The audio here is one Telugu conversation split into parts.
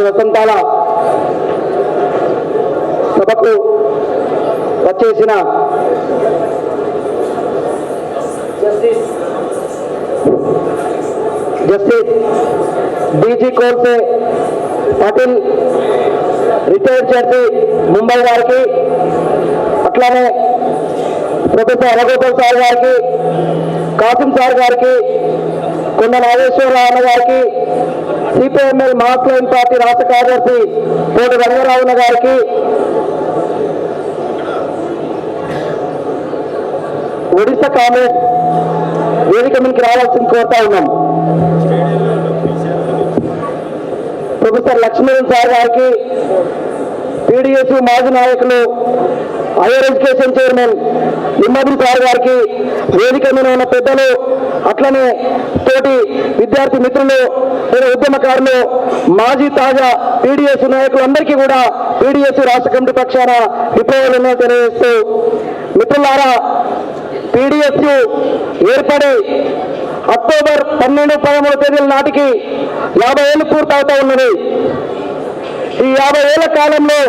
వసంతాల సభకు వచ్చేసిన justice DG Kolse Patil retired judge Mumbai గారికి, అట్లానే ప్రొఫెసర్ అలగోపాల్ సార్ గారికి, కాసిం సార్ గారికి, కొండ నాగేశ్వరరావు అన్న గారికి, సిపిఎంఎల్ మాస్ లైన్ పార్టీ రాష్ట్ర కార్యదర్శి కోటి రంగారావు గారికి, ఒడిశా కాంగ్రెస్ వేదిక మీదకి రావాల్సింది కోరుతా ఉన్నాం. ప్రొఫెసర్ లక్ష్మీనారాయణ సార్ గారికి, పీడిఎస్ మాజీ నాయకులు హైయర్ ఎడ్యుకేషన్ చైర్మన్ నిమ్మద్రి సార్ గారికి, వేదిక మీద ఉన్న పెద్దలు, అట్లనే తోటి విద్యార్థి మిత్రులు, ఉద్యమకారులు, మాజీ తాజా పీడిఎస్ నాయకులందరికీ కూడా పీడిఎస్ రాష్ట్ర కమిటీ పక్షాన విప్లవాలను తెలియజేస్తూ, మిత్రులారా, పీడిఎస్ ఏర్పడి అక్టోబర్ 12, 13 తేదీల నాటికి 50 ఏళ్ళు పూర్తవుతా ఉన్నది. ఈ 50 ఏళ్ల కాలంలో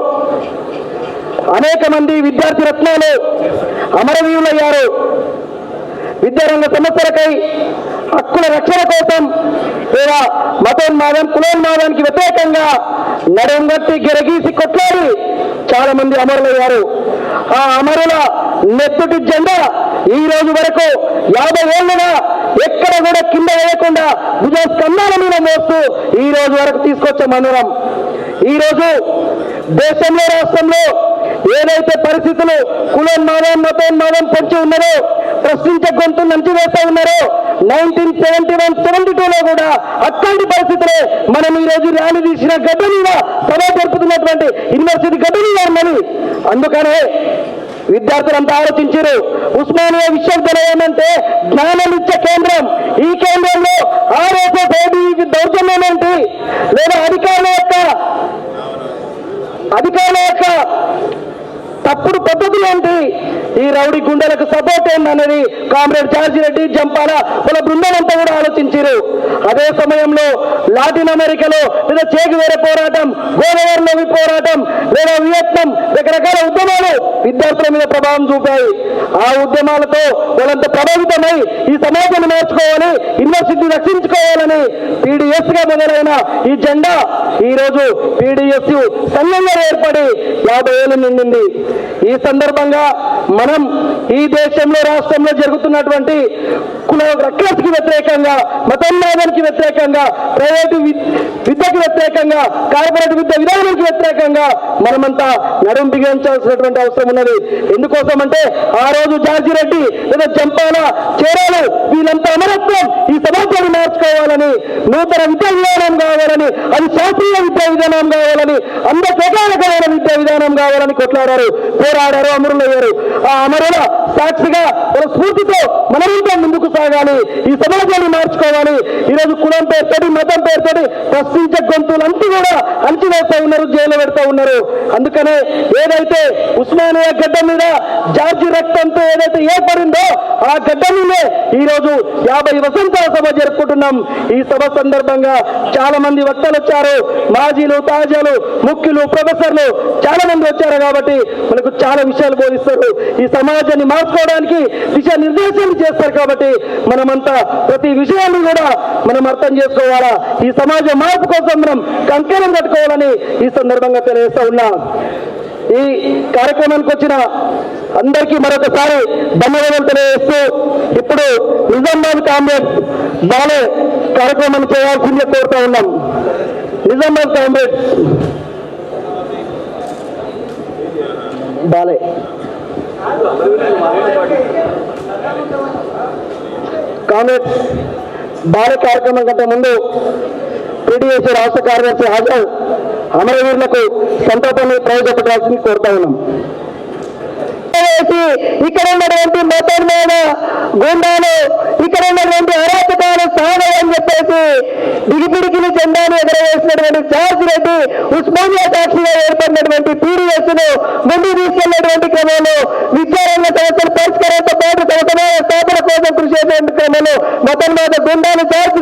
అనేక మంది విద్యార్థి రత్నాలు అమరవీరులయ్యారు. విద్యారంగ సమస్యలకై, హక్కుల రక్షణ కోసం, లేదా మతోన్మాదం, కులోన్మాదానికి వ్యతిరేకంగా నడుంగట్టి గిరగీసి కొట్లాడి చాలా మంది అమరులయ్యారు. ఆ అమరుల నెత్తుటి జెండా ఈ రోజు వరకు 50 ఏళ్ళుగా ఎక్కడ కూడా కింద వేయకుండా భుజ స్కంధాల మీద మోస్తూ ఈ రోజు వరకు తీసుకొచ్చే మనరం. ఈ రోజు దేశంలో, రాష్ట్రంలో ఏదైతే పరిస్థితులు కులోన్మాదం, మతోన్మాదం పొంచి ఉన్నారో, ప్రశ్నించే గొంతు నంచివేస్తూ ఉన్నారో, 1971-72లో కూడా అట్లాంటి పరిస్థితులే మనం ఈ రోజు ర్యాలీ తీసిన గడ్డ మీద, సభ జరుపుతున్నటువంటి యూనివర్సిటీ గడ్డ మీద ఉన్నది. అందుకనే విద్యార్థులంతా ఆలోచించారు, ఉస్మానియా విశ్వవిద్యాలయం అంటే జ్ఞానమిచ్చే కేంద్రం. ఈ కేంద్రంలో ఆర్ఎస్ఎస్ దౌర్జన్యం ఏంటి, లేదా అధికారుల యొక్క తప్పుడు పద్ధతులు ఏంటి, ఈ రౌడీ గుండెలకు సపోర్ట్ ఏంటనేది కామ్రేడ్ జార్జి రెడ్డి, జంపాల వాళ్ళ బృందం అంతా కూడా ఆలోచించారు. అదే సమయంలో లాటిన్ అమెరికాలో లేదా చేగువేర పోరాటం, గోదావరిలోవి పోరాటం, లేదా వియత్నాం, రకరకాల ఉద్యమాలు విద్యార్థుల మీద ప్రభావం చూపాయి. ఆ ఉద్యమాలతో వాళ్ళంతా ప్రభావితమై ఈ సమాజాన్ని మార్చుకోవాలి, యూనివర్సిటీ రక్షించుకోవాలని పీడిఎస్ గా మొదలైన ఈ జెండా ఈ రోజు పీడిఎస్ సంఘంగా ఏర్పడి 50 ఏళ్ళు నిండింది. ఈ సందర్భంగా మనం ఈ దేశంలో, రాష్ట్రంలో జరుగుతున్నటువంటి కుల రక్షణకి వ్యతిరేకంగా, మతోన్మాదానికి వ్యతిరేకంగా, ప్రైవేటు విద్యకు వ్యతిరేకంగా, కార్పొరేట్ విద్య విధానానికి వ్యతిరేకంగా మనమంతా నడుం బిగించాల్సినటువంటి అవసరం ఉన్నది. ఎందుకోసం అంటే ఆ రోజు జార్జి రెడ్డి లేదా జంపాల, చేరాలు వీళ్ళంతా అమరత్వం ఈ సమాజాన్ని మార్చుకోవాలని, నూతన విద్యా విధానం కావాలని, అది శాస్త్రీయ విద్యా విధానం కావాలని, అందరికైన విద్యా విధానం కావాలని కొట్లాడారు, పోరాడారు, అమరులయ్యారు. ఆ అమరుల సాక్షిగా ఒక స్ఫూర్తితో మనమంతా ముందుకు సాగాలి, ఈ సమాజాన్ని మార్చుకోవాలి. ఈరోజు కులం పేరుతోటి, మతం పేరుతోటి ప్రశ్నించే గొంతులంతా కూడా అణచివేస్తూ ఉన్నారు, జైలు పెడతా ఉన్నారు. అందుకనే ఏదైతే ఉస్మానియా గడ్డ మీద జార్జి రక్తంతో ఏదైతే ఏర్పడిందో ఆ గడ్డ మీదే ఈరోజు 50 వసంతాల సభ జరుపుకుంటున్నాం. ఈ సభ సందర్భంగా చాలా మంది వక్తలు వచ్చారు, మాజీలు, తాజాలు, ముఖ్యులు, ప్రొఫెసర్లు చాలా మంది వచ్చారు. కాబట్టి మనకు చాలా విషయాలు బోధిస్తారు, ఈ సమాజాన్ని మార్చుకోవడానికి దిశానిర్దేశం చేస్తారు. కాబట్టి మనమంతా ప్రతి విషయాన్ని కూడా మనం అర్థం చేసుకోవాలా, ఈ సమాజ మార్పు కోసం మనం కంకణం కట్టుకోవాలని ఈ సందర్భంగా తెలియజేస్తా ఉన్నా. ఈ కార్యక్రమానికి వచ్చిన అందరికీ మరొకసారి ధన్యవాదాలు తెలియజేస్తూ, ఇప్పుడు నిజామాబాద్ కామ్రేడ్ బాలే కార్యక్రమాన్ని చేయాల్సిందే కోరుతా ఉన్నాం. నిజామాబాద్ కామ్రేడ్ బాలే కామ్రేడ్ బాలే కార్యక్రమం కంటే ముందు పీడిఎస్ రాష్ట్ర కార్యదర్శి ఆజాద్ అమరవీరులకు సంతాపాన్ని ప్రవేశపెట్టాల్సింది కోరుతా ఉన్నాం. ఇక్కడ ఉన్నటువంటి మతోన్మాద గుండాలు, ఇక్కడ ఉన్నటువంటి అరాచకాలు సాగని చెప్పేసి దిగిపిడికిని జెండాను ఎగరవేసినటువంటి జార్జి రెడ్డి, ఉస్మానియా సాక్షిగా ఏర్పడినటువంటి పీడిఎస్ ను ముందుకు తీసుకెళ్లినటువంటి క్రమంలో విద్యారంగ సమస్యల పరిష్కారంతో పాటు స్థాపన కోసం కృషి చేసే క్రమంలో మతోన్మాద గుండాలు జార్జి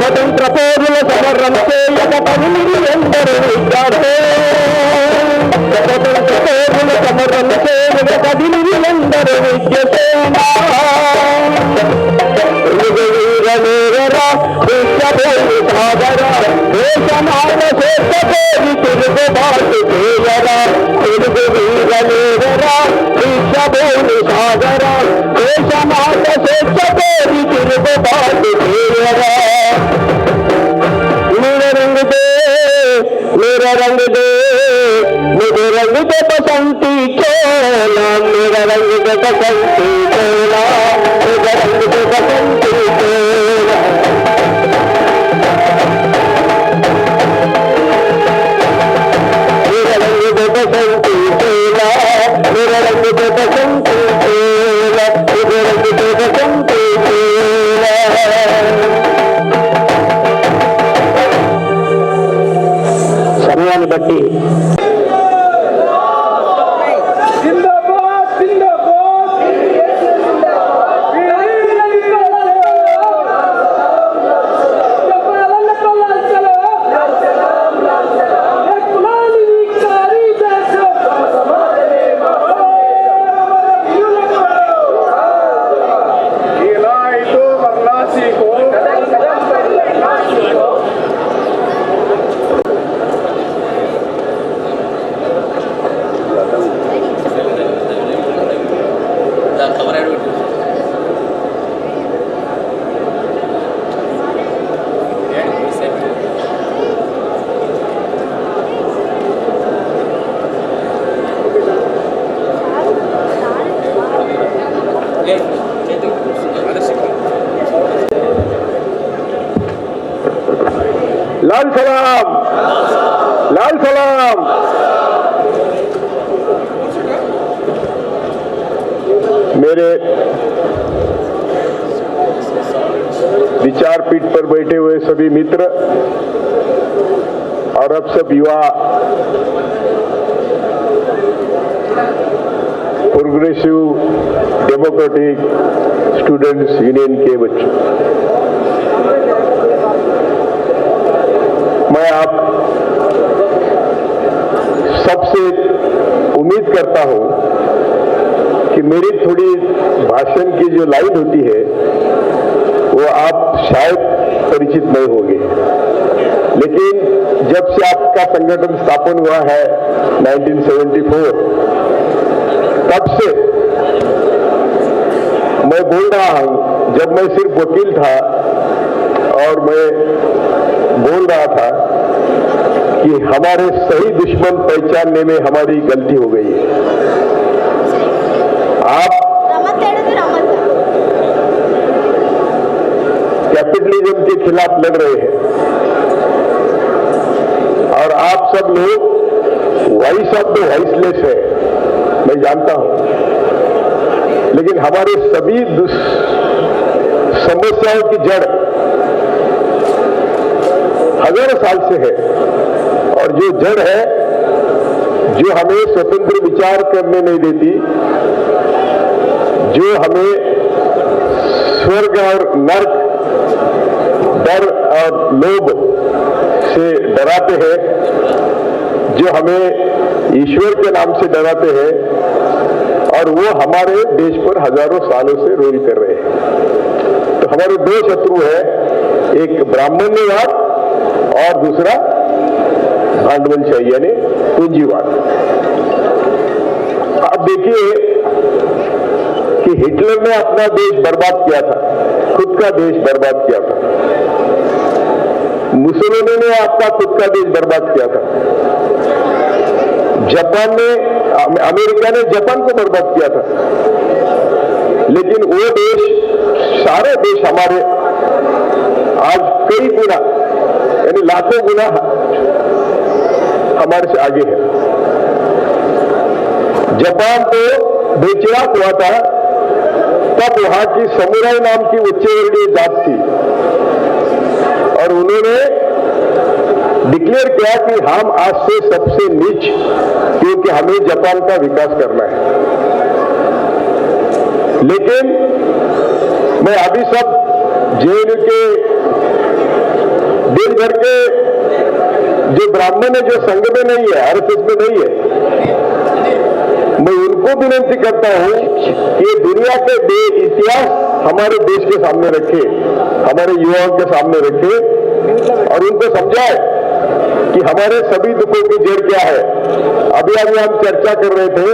స్వతంత్ర పౌరుల సమరం చేయక పనిని ఎందరూ విద్యార్థి స్వతంత్ర పౌరుల సమరం చేయక పనిని ఎందరూ విద్యసేన వీరనేరరా విశ్వభూమి సాగరా దేశమాత శేషభూమి తిరుగుబాటు చేయరా తెలుగు వీరనేరరా విశ్వభూమి సాగరా దేశమాత శేషభూమి తిరుగుబాటు చేయరా मेरा रंग दे मेरा रंग दे मुझे रंग दे बसंती चोला मेरा रंग दे बसंती चोला मेरा रंग दे बसंती चोला मेरा रंग दे बसंती चोला मेरा रंग दे बसंती चोला मेरा रंग दे बसंती चोला సమయాన్ని బట్టి జిందాబాద్ జిందాబాద్ लाल सलाम लाल सलाम मेरे विचार पीठ पर बैठे हुए सभी मित्र और अब सब युवा प्रोग्रेसिव डेमोक्रेटिक स्टूडेंट्स यूनियन के बच्चों, मैं आप सबसे उम्मीद करता हूं कि मेरी थोड़ी भाषण की जो लाइन होती है वो आप शायद परिचित नहीं होंगे, लेकिन जब से आपका संगठन स्थापन हुआ है 1974, तब से मैं बोल रहा हूं, जब मैं सिर्फ वकील था और मैं बोल रहा था कि हमारे सही दुश्मन पहचानने में हमारी गलती हो गई है। आप कैपिटलिज्म के खिलाफ लड़ रहे हैं और आप सब लोग वॉइस ऑफ द वॉइसलेस है, मैं जानता हूं, लेकिन हमारे सभी समस्याओं की जड़ हजारों साल से है, और जो जड़ है जो हमें स्वतंत्र विचार करने नहीं देती, जो हमें स्वर्ग और नर्क, डर और लोभ से डराते हैं, जो हमें ईश्वर के नाम से डराते हैं, और वो हमारे देश पर हजारों सालों से रूल कर रहे हैं। तो हमारे दो शत्रु है, एक ब्राह्मण्यवाद और दूसरा भांडवलशाही यानी पूंजीवाद। आप देखिए कि हिटलर ने अपना देश बर्बाद किया था, खुद का देश बर्बाद किया था। मुसोलिनी ने आपका खुद का देश बर्बाद किया था। जापान ने, अमेरिका ने जापान को बर्बाद किया था। लेकिन वो देश, सारे देश हमारे आज कई गुना यानी लाखों गुना हमारे से आगे है। जापान तो बेचिराग हुआ था, तब वहां की समुराई नाम की उच्च वर्गीय जात थी और उन्होंने डिक्लेयर किया कि हम आज से सबसे नीच, क्योंकि हमें जापान का विकास करना है। लेकिन मैं अभी सब जेएनयू के देश भर के जो ब्राह्मण है, जो संघ में नहीं है, आरएसएस में नहीं है, मैं उनको विनती करता हूं कि ये दुनिया के इतिहास हमारे देश के सामने रखे, हमारे युवाओं के सामने रखे और उनको समझाए कि हमारे सभी दुखों की जड़ क्या है। अभी हम चर्चा कर रहे थे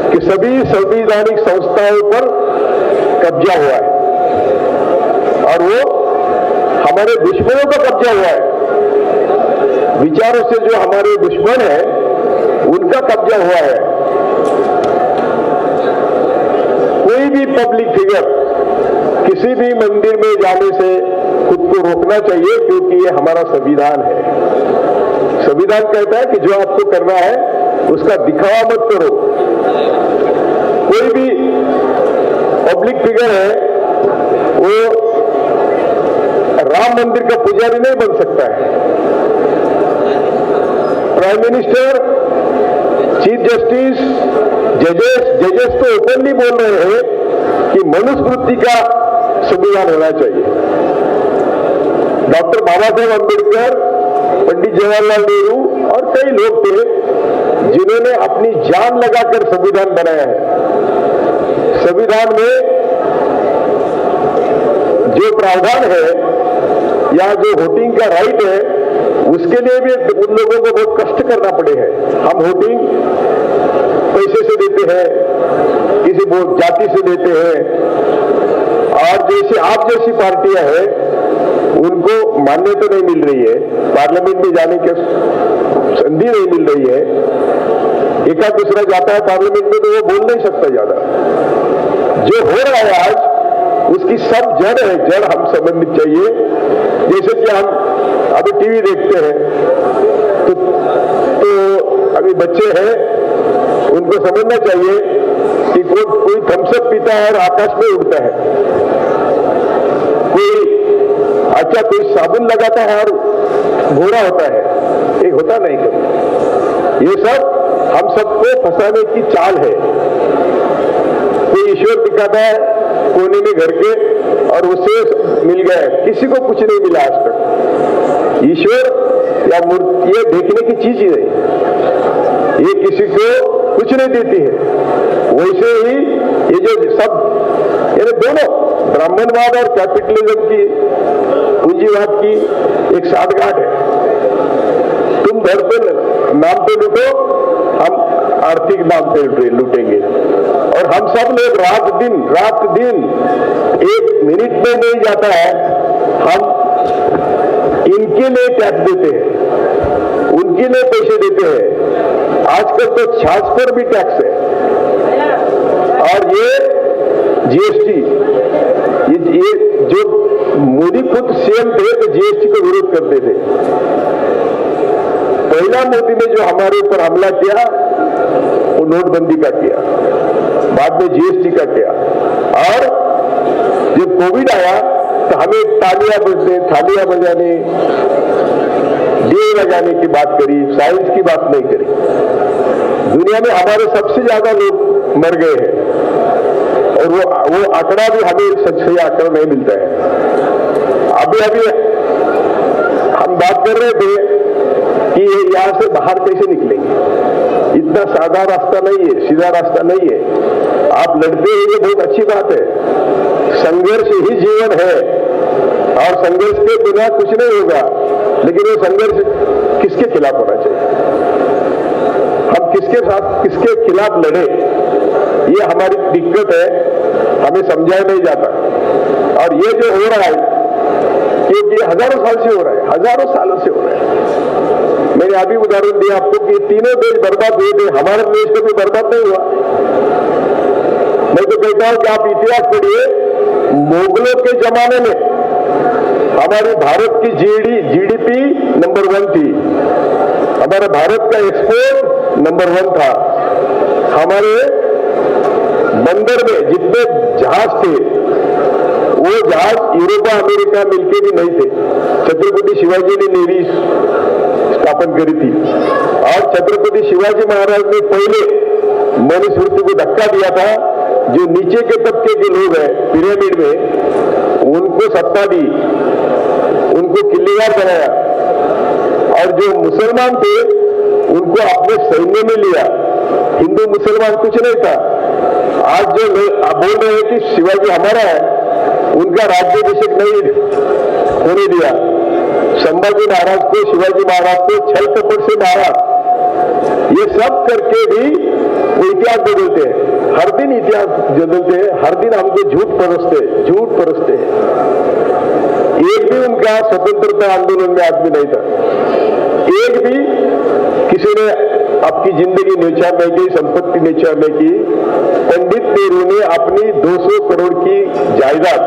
कि सभी संवैधानिक संस्थाओं पर कब्जा हुआ है और वो हमारे दुश्मनों का कब्जा हुआ है। विचारों से जो हमारे दुश्मन है उनका कब्जा हुआ है। कोई भी पब्लिक फिगर किसी भी मंदिर में जाने से खुद को रोकना चाहिए, क्योंकि ये हमारा संविधान है। संविधान कहता है कि जो आपको करना है उसका दिखावा मत करो। कोई भी पब्लिक फिगर है वो राम मंदिर का पुजारी नहीं बन सकता है। प्राइम मिनिस्टर, चीफ जस्टिस, जजेस तो ओपनली बोल रहे हैं कि मनुस्मृति का संविधान होना चाहिए। डॉक्टर बाबा साहेब अम्बेडकर, पंडित जवाहरलाल नेहरू और कई लोग थे जिन्होंने अपनी जान लगाकर संविधान बनाया है। संविधान में जो प्रावधान है या जो वोटिंग का राइट है, उसके लिए भी उन लोगों को बहुत कष्ट करना पड़े हैं। हम वोटिंग पैसे से देते हैं, किसी जाति से देते हैं, और जैसे आप जैसी पार्टियां हैं उनको मान्यता नहीं मिल रही है, पार्लियामेंट में जाने की संधि नहीं मिल रही है। एक आध दूसरा जाता है पार्लियामेंट में तो वो बोल नहीं सकता ज्यादा। जो हो रहा है आज उसकी सब जड़ है, जड़ हम समझनी चाहिए। जैसे कि हम अभी टीवी देखते हैं तो अभी बच्चे हैं, उनको समझना चाहिए कि कोई थम्सअप पीता है और आकाश में उड़ता है, कोई साबुन लगाता है और घोड़ा होता है, एक होता नहीं कभी। ये सब हम सबको फंसाने की चाल है। कोई ईश्वर दिखाता है कोने में घर के और उससे मिल गया, किसी को कुछ नहीं मिला आज तक। ईश्वर या मूर्ति ये देखने की चीज ही नहीं, ये किसी को कुछ नहीं देती है। वैसे ही ये जो सब ये दोनों ब्राह्मणवाद और कैपिटलिज्म की, पूंजीवाद की एक साठगांठ है। तुम घर पे नाम पे लूटो, हम आर्थिक नाम पे लूटेंगे। और हम सब लोग रात दिन एक मिनट में नहीं जाता है, हम इनके लिए टैक्स देते हैं, उनके लिए पैसे देते हैं। आजकल तो छाछ पर भी टैक्स है। और ये जीएसटी, ये जो मोदी खुद सीएम थे तो जीएसटी को विरोध करते थे। पहला मोदी ने जो हमारे ऊपर हमला किया वो नोटबंदी का किया, बाद में जीएसटी का किया। और जब कोविड आया तो हमें थालियां बजाने, दिए लगाने की बात करी, साइंस की बात नहीं करी। दुनिया में हमारे सबसे ज्यादा लोग मर गए हैं और वो आंकड़ा भी हमें सही आंकड़ा नहीं मिलता है। अभी हम बात कर रहे थे कि यहां से बाहर कैसे निकलेंगे। इतना सादा रास्ता नहीं है, सीधा रास्ता नहीं है। आप लड़ते हैं ये बहुत अच्छी बात है, संघर्ष ही जीवन है और संघर्ष के बिना कुछ नहीं होगा। लेकिन वो संघर्ष किसके खिलाफ होना चाहिए, हम किसके साथ किसके खिलाफ लड़े, ये हमारी दिक्कत है, हमें समझाया नहीं जाता। और ये जो हो रहा है क्योंकि हजारों साल से हो रहा है, हजारों सालों से हो रहा है। मैंने अभी उदाहरण दिया आपको कि तीनों देश बर्बाद हुए थे, हमारा देश कभी बर्बाद नहीं हुआ। मैं तो कहता हूं कि आप इतिहास पढ़िए, मुगलों के जमाने में हमारे भारत की जीडीपी नंबर 1 थी, हमारे भारत का एक्सपोर्ट नंबर 1 था। हमारे बंदर में जितने जहाज थे वो जहाज यूरोप अमेरिका मिलके भी नहीं थे। छत्रपति शिवाजी ने नेवी करी थी। और छत्रपति शिवाजी महाराज ने पहले मनुस्मृति को धक्का दिया था। जो नीचे के तबके के लोग हैं पिरामिड में, उनको सत्ता दी, उनको किलेदार बनाया, और जो मुसलमान थे उनको अपने सैन्य में लिया। हिंदू मुसलमान कुछ नहीं था। आज जो बोल रहे हैं कि शिवाजी हमारा है, उनका राज्याभिषेक नहीं होने दिया। संभाजी महाराज को, शिवाजी महाराज को छल कपट से मारा। ये सब करके भी वो इतिहास बदलते हैं, हर दिन इतिहास बदलते हैं, हर दिन हमको झूठ परसते हैं। एक भी उनका स्वतंत्रता आंदोलन में आदमी नहीं था। एक भी किसी ने आपकी जिंदगी न्यौछावर नहीं की, संपत्ति न्यौछावर नहीं की। पंडित नेहरू ने अपनी 200 करोड़ की जायदाद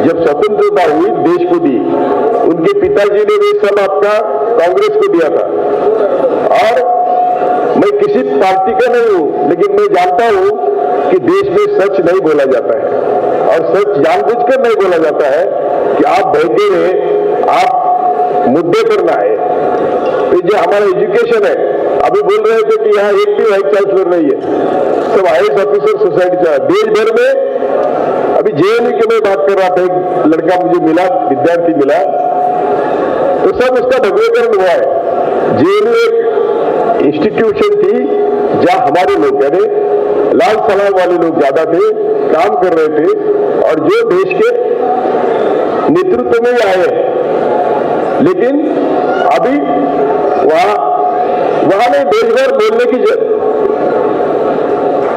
जब स्वतंत्रता हुई देश को दी। उनके पिताजी ने भी सब आपका कांग्रेस को दिया था। और मैं किसी पार्टी का नहीं हूं, लेकिन मैं जानता हूं कि देश में सच नहीं बोला जाता है, और सच जानबूझकर नहीं बोला जाता है कि आप बहके रहे, आप मुद्दे पर ना आए। तो जो हमारा एजुकेशन है, अभी बोल रहे थे कि यहाँ एक भी वाइस चांसलर नहीं है, सब IAS ऑफिसर सोसाइटी का देश भर में। अभी JNU की मैं बात कर रहा था, एक लड़का मुझे मिला, विद्यार्थी मिला, तो सब उसका भव्यकरण हुआ है। JNU एक इंस्टीट्यूशन थी जहां हमारे लोग, यानी लाल सलाम वाले लोग ज्यादा थे, काम कर रहे थे, और जो देश के नेतृत्व में ही आए। लेकिन अभी वहां नहीं, देश भर बोलने की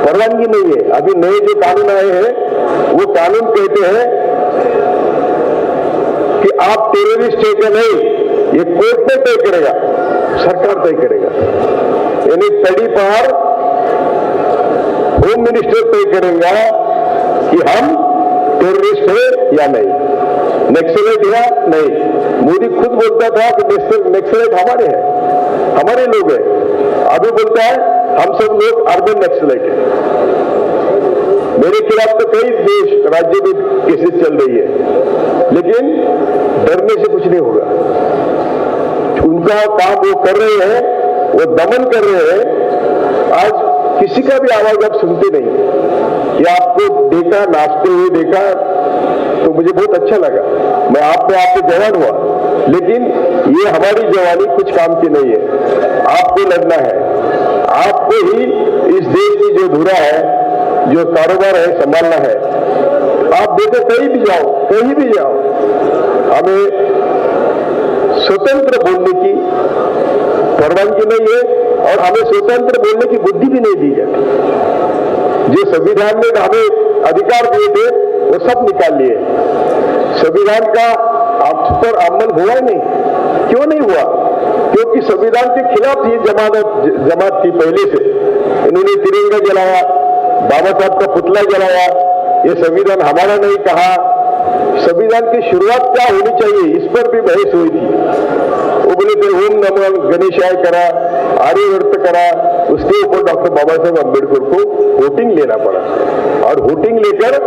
परवानगी नहीं है। अभी नए जो कानून आए हैं, वो कानून कहते हैं कि आप टेररिस्ट है क्या नहीं, ये कोर्ट में तय करेगा, सरकार तय करेगा। यानी तड़ी पार होम मिनिस्टर तय करेगा कि हम टेररिस्ट है या नहीं, नक्सलाइट या नहीं। मोदी खुद बोलता था कि नक्सलाइट हमारे हैं, हमारे लोग हैं। अभी बोलता है हम सब लोग अर्बन नक्सलाइट है। मेरे खिलाफ तो कई देश राज्य में केसेस चल रही है, लेकिन डरने से कुछ नहीं होगा। उनका काम वो कर रहे हैं, वो दमन कर रहे हैं। आज किसी का भी आवाज आप सुनते नहीं। ये आपको देखा, नाचते हुए देखा, तो मुझे बहुत अच्छा लगा। मैं आप में आपके जवान हुआ, लेकिन ये हमारी जवानी कुछ काम की नहीं है। आपको लड़ना है, आपको ही इस देश की जो धुरा है, जो कारोबार है, संभालना है। आप देखो, कहीं भी जाओ, कहीं भी जाओ, हमें स्वतंत्र बोलने की परवानगी नहीं है, और हमें स्वतंत्र बोलने की बुद्धि भी नहीं दी जाती। जो संविधान ने हमें अधिकार दिए थे, वो सब निकाल लिए। संविधान का आप पर अमल हुआ ही नहीं। क्यों नहीं हुआ? क्योंकि संविधान के खिलाफ ये जमात थी पहले से। इन्होंने तिरंगा जलाया, बाबा साहब का पुतला जलाया, ये संविधान हमारा नहीं कहा। संविधान की शुरुआत क्या होनी चाहिए, इस पर भी बहस हुई थी। वो बोले थे ओम नमो गणेशाय करा, आर्यवर्त करा, उसके ऊपर डॉक्टर बाबा साहब अम्बेडकर को वोटिंग लेना पड़ा, और वोटिंग लेकर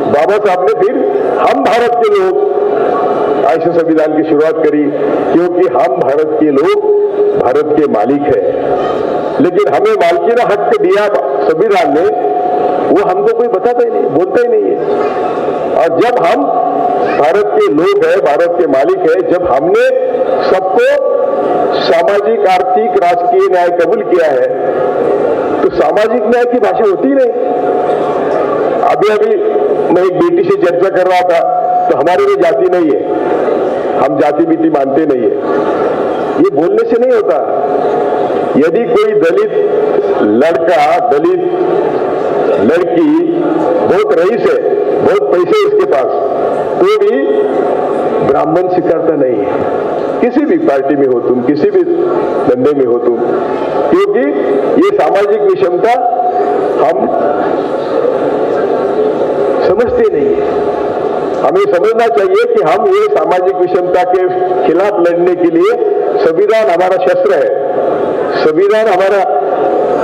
बाबा साहब ने फिर हम भारत के लोग ऐसे संविधान की शुरुआत करी, क्योंकि हम भारत के लोग भारत के मालिक हैं। लेकिन हमें मालकीना हक दिया संविधान ने, वो हमको कोई बताता ही नहीं, बोलता ही नहीं है। और जब हम भारत के लोग हैं, भारत के मालिक हैं, जब हमने सबको सामाजिक, आर्थिक, राजकीय न्याय कबूल किया है, तो सामाजिक न्याय की भाषा होती ही नहीं। अभी मैं एक बेटी से चर्चा कर रहा था, तो हमारे में जाति नहीं है, हम जाति बीति मानते नहीं है। ये बोलने से नहीं होता। यदि कोई दलित लड़का, दलित लड़की बहुत रईस है, बहुत पैसे इसके पास, तो भी ब्राह्मण स्वीकारता नहीं है। किसी भी पार्टी में हो तुम, किसी भी धंधे में हो तुम, क्योंकि ये सामाजिक विषमता हम समझते नहीं है। हमें समझना चाहिए कि हम ये सामाजिक विषमता के खिलाफ लड़ने के लिए संविधान हमारा शस्त्र है, संविधान हमारा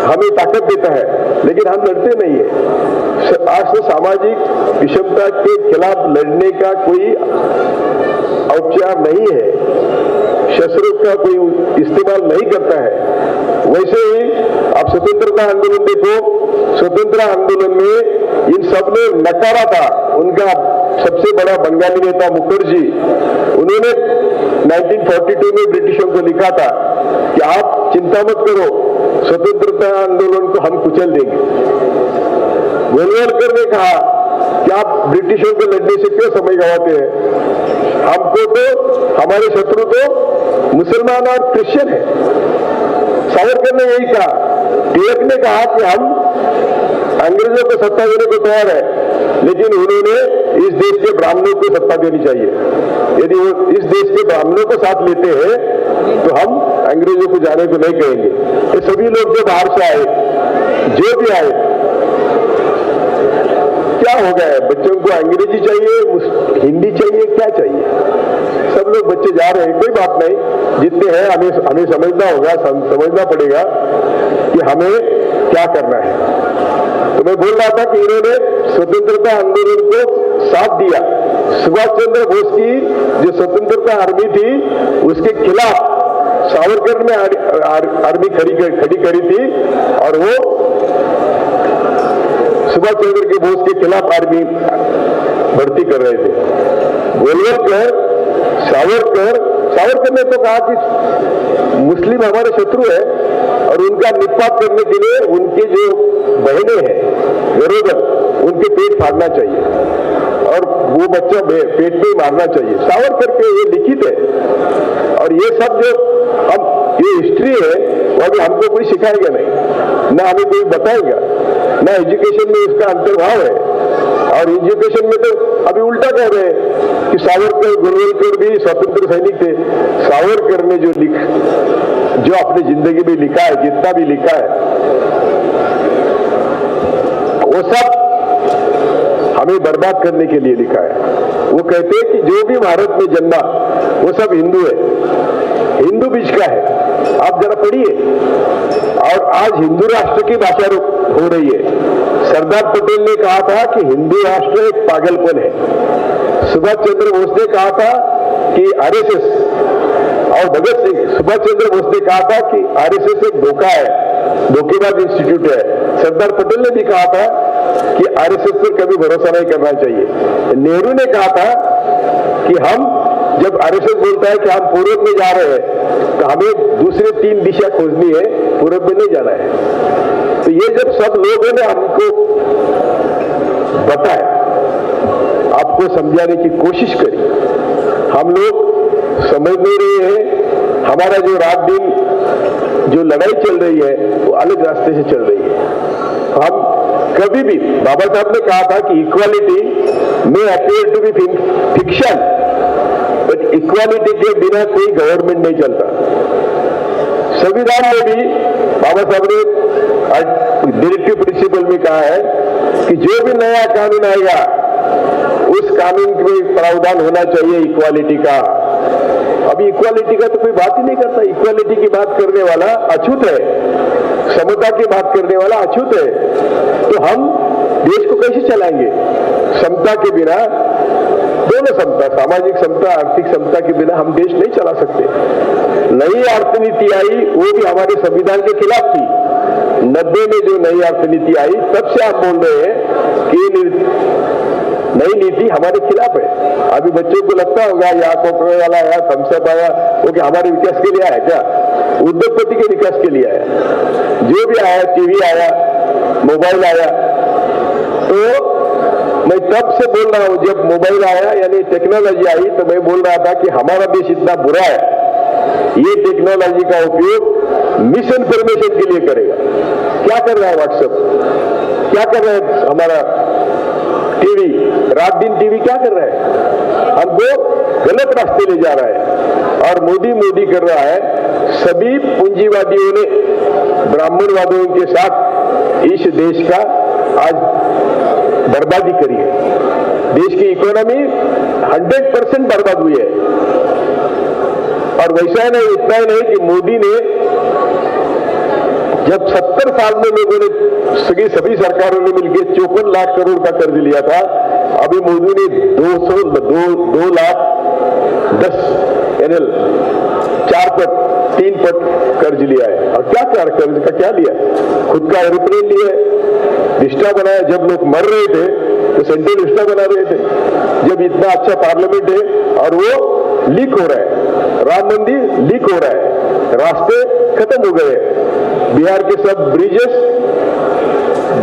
हमें ताकत देता है, लेकिन हम लड़ते नहीं है। आज तो सामाजिक विषमता के खिलाफ लड़ने का कोई औपचार नहीं है, शस्त्रों का कोई इस्तेमाल नहीं करता है। वैसे ही आप स्वतंत्रता आंदोलन देखो, स्वतंत्रता आंदोलन में इन सब ने नकारा था। उनका सबसे बड़ा बंगाली नेता मुखर्जी, उन्होंने 1942 में ब्रिटिशों को लिखा था कि आप चिंता मत करो, स्वतंत्रता आंदोलन को हम कुचल देंगे। गोलवलकर ने कहा कि आप ब्रिटिशों को लड़ने से क्यों समय गंवाते हैं, हमको तो हमारे शत्रु तो मुसलमान और क्रिश्चियन है। सावरकर ने यही कहा। टिळक ने कहा कि हम अंग्रेजों को सत्ता देने को तैयार है, लेकिन उन्होंने इस देश के ब्राह्मणों को सत्ता देनी चाहिए। यदि वो इस देश के ब्राह्मणों को साथ लेते हैं तो हम अंग्रेजों को जाने को नहीं कहेंगे। ये सभी लोग जो बाहर से आए, जो भी आए, क्या हो गया है, बच्चों को अंग्रेजी चाहिए, हिंदी चाहिए, क्या चाहिए? सब लोग बच्चे जा रहे हैं, कोई बात नहीं, जितने हैं हमें समझना होगा, समझना पड़ेगा कि हमें क्या करना है। तो मैं बोल रहा था कि इन्होंने स्वतंत्रता आंदोलन को साथ दिया। सुभाष चंद्र बोस की जो स्वतंत्रता आर्मी थी, उसके खिलाफ सावरकर ने आर्मी खड़ी करी थी और वो सुभाष चंद्र के बोस के खिलाफ आर्मी भर्ती कर रहे थे। गोलवलकर, सावरकर ने तो कहा कि मुस्लिम हमारे शत्रु है और उनका निपात करने के लिए उनके जो बहनें हैं गरोदर, उनके पेट फाड़ना चाहिए और वो बच्चा पेट में मारना चाहिए। सावरकर के ये लिखित है और ये सब जो हम ये हिस्ट्री है वो अभी हमको कोई सिखाएगा नहीं, ना हमें कोई बताएगा, ना एजुकेशन में इसका अंतर्भाव है। और एजुकेशन में तो अभी उल्टा कह रहे हैं कि सावरकर, गोलवलकर भी स्वतंत्र सैनिक थे। सावरकर ने जो अपनी जिंदगी में लिखा है, जितना भी लिखा है, वो सब हमें बर्बाद करने के लिए लिखा है। वो कहते हैं कि जो भी भारत में जन्मा वो सब हिंदू है, हिंदू बीज का है। आप जरा पढ़िए। और आज हिंदू राष्ट्र की भाषा हो रही है। सरदार पटेल ने कहा था कि हिंदू राष्ट्र एक पागलपन है। सुभाष चंद्र बोस ने कहा था कि आरएसएस, और भगत सिंह, सुभाष चंद्र बोस ने कहा था कि आरएसएस एक धोखा है, धोखेबाज इंस्टीट्यूट है। सरदार पटेल ने भी कहा था कि आरएसएस पर कभी भरोसा नहीं करना चाहिए। नेहरू ने कहा था कि हम जब आरएसएस बोलता है कि हम पूर्व में जा रहे हैं तो हमें दूसरे 3 दिशा खोजनी है, पूर्व में नहीं जाना है। तो ये जब सब लोगों ने हमको बताया, आपको समझाने की कोशिश करी, हम लोग समझ नहीं रहे हैं। हमारा जो रात दिन जो लड़ाई चल रही है वो अलग रास्ते से चल रही है। हम कभी भी, बाबा साहब ने कहा था कि इक्वालिटी में appear to be fiction, but equality के बिना कोई गवर्नमेंट नहीं चलता। संविधान में भी बाबा साहब ने डायरेक्टिव प्रिंसिपल में कहा है कि जो भी नया कानून आएगा उस कानून में प्रावधान होना चाहिए इक्वालिटी का। अभी इक्वालिटी का तो कोई बात ही नहीं करता। इक्वालिटी की बात करने वाला अछूत है, समता की बात करने वाला अछूत है। तो हम देश को कैसे चलाएंगे? समता के बिना, दोनों समता, सामाजिक समता, आर्थिक समता के बिना हम देश नहीं चला सकते। नई अर्थनीति आई वो भी हमारे संविधान के खिलाफ थी। 90 में जो नई अर्थनीति आई तब से आप बोल रहे हैं कि नई नीति हमारे खिलाफ है। अभी बच्चों को लगता होगा या कोको वाला आया, थम्सअप आया, वो क्या हमारे विकास के लिए आया क्या? उद्योगपति के विकास के लिए आया। जो भी आया, टीवी आया, मोबाइल आया, तो मैं तब से बोल रहा हूं, जब मोबाइल आया यानी टेक्नोलॉजी आई तो मैं बोल रहा था कि हमारा देश इतना बुरा है, ये टेक्नोलॉजी का उपयोग मिस इन्फॉर्मेशन के लिए करेगा। क्या कर रहा है व्हाट्सएप, क्या कर रहा है हमारा टीवी, रात दिन टीवी क्या कर रहा है? हमको गलत रास्ते ले जा रहा है और मोदी कर रहा है। सभी पूंजीवादियों ने ब्राह्मणवादियों के साथ इस देश का आज बर्बादी करी है। देश की इकोनॉमी 100% बर्बाद हुई है। और वैसा नहीं, इतना ही नहीं कि मोदी ने जब 70 साल में लोगों ने सभी सरकारों ने मिलकर 54 लाख करोड़ का कर्ज लिया था, अभी मोदी ने 2 लाख 10 NL 4 पट 3 पट कर्ज लिया है। और क्या क्या कर्ज का क्या लिया? खुद का एरोप्लेन लिया है, रिश्ता बनाया। जब लोग मर रहे थे तो सेंट्रल रिश्ता बना रहे थे। जब इतना अच्छा पार्लियामेंट है और वो लीक हो रहा है, राम मंदिर लीक हो रहा है, रास्ते खत्म हो गए, बिहार के सब ब्रिजेस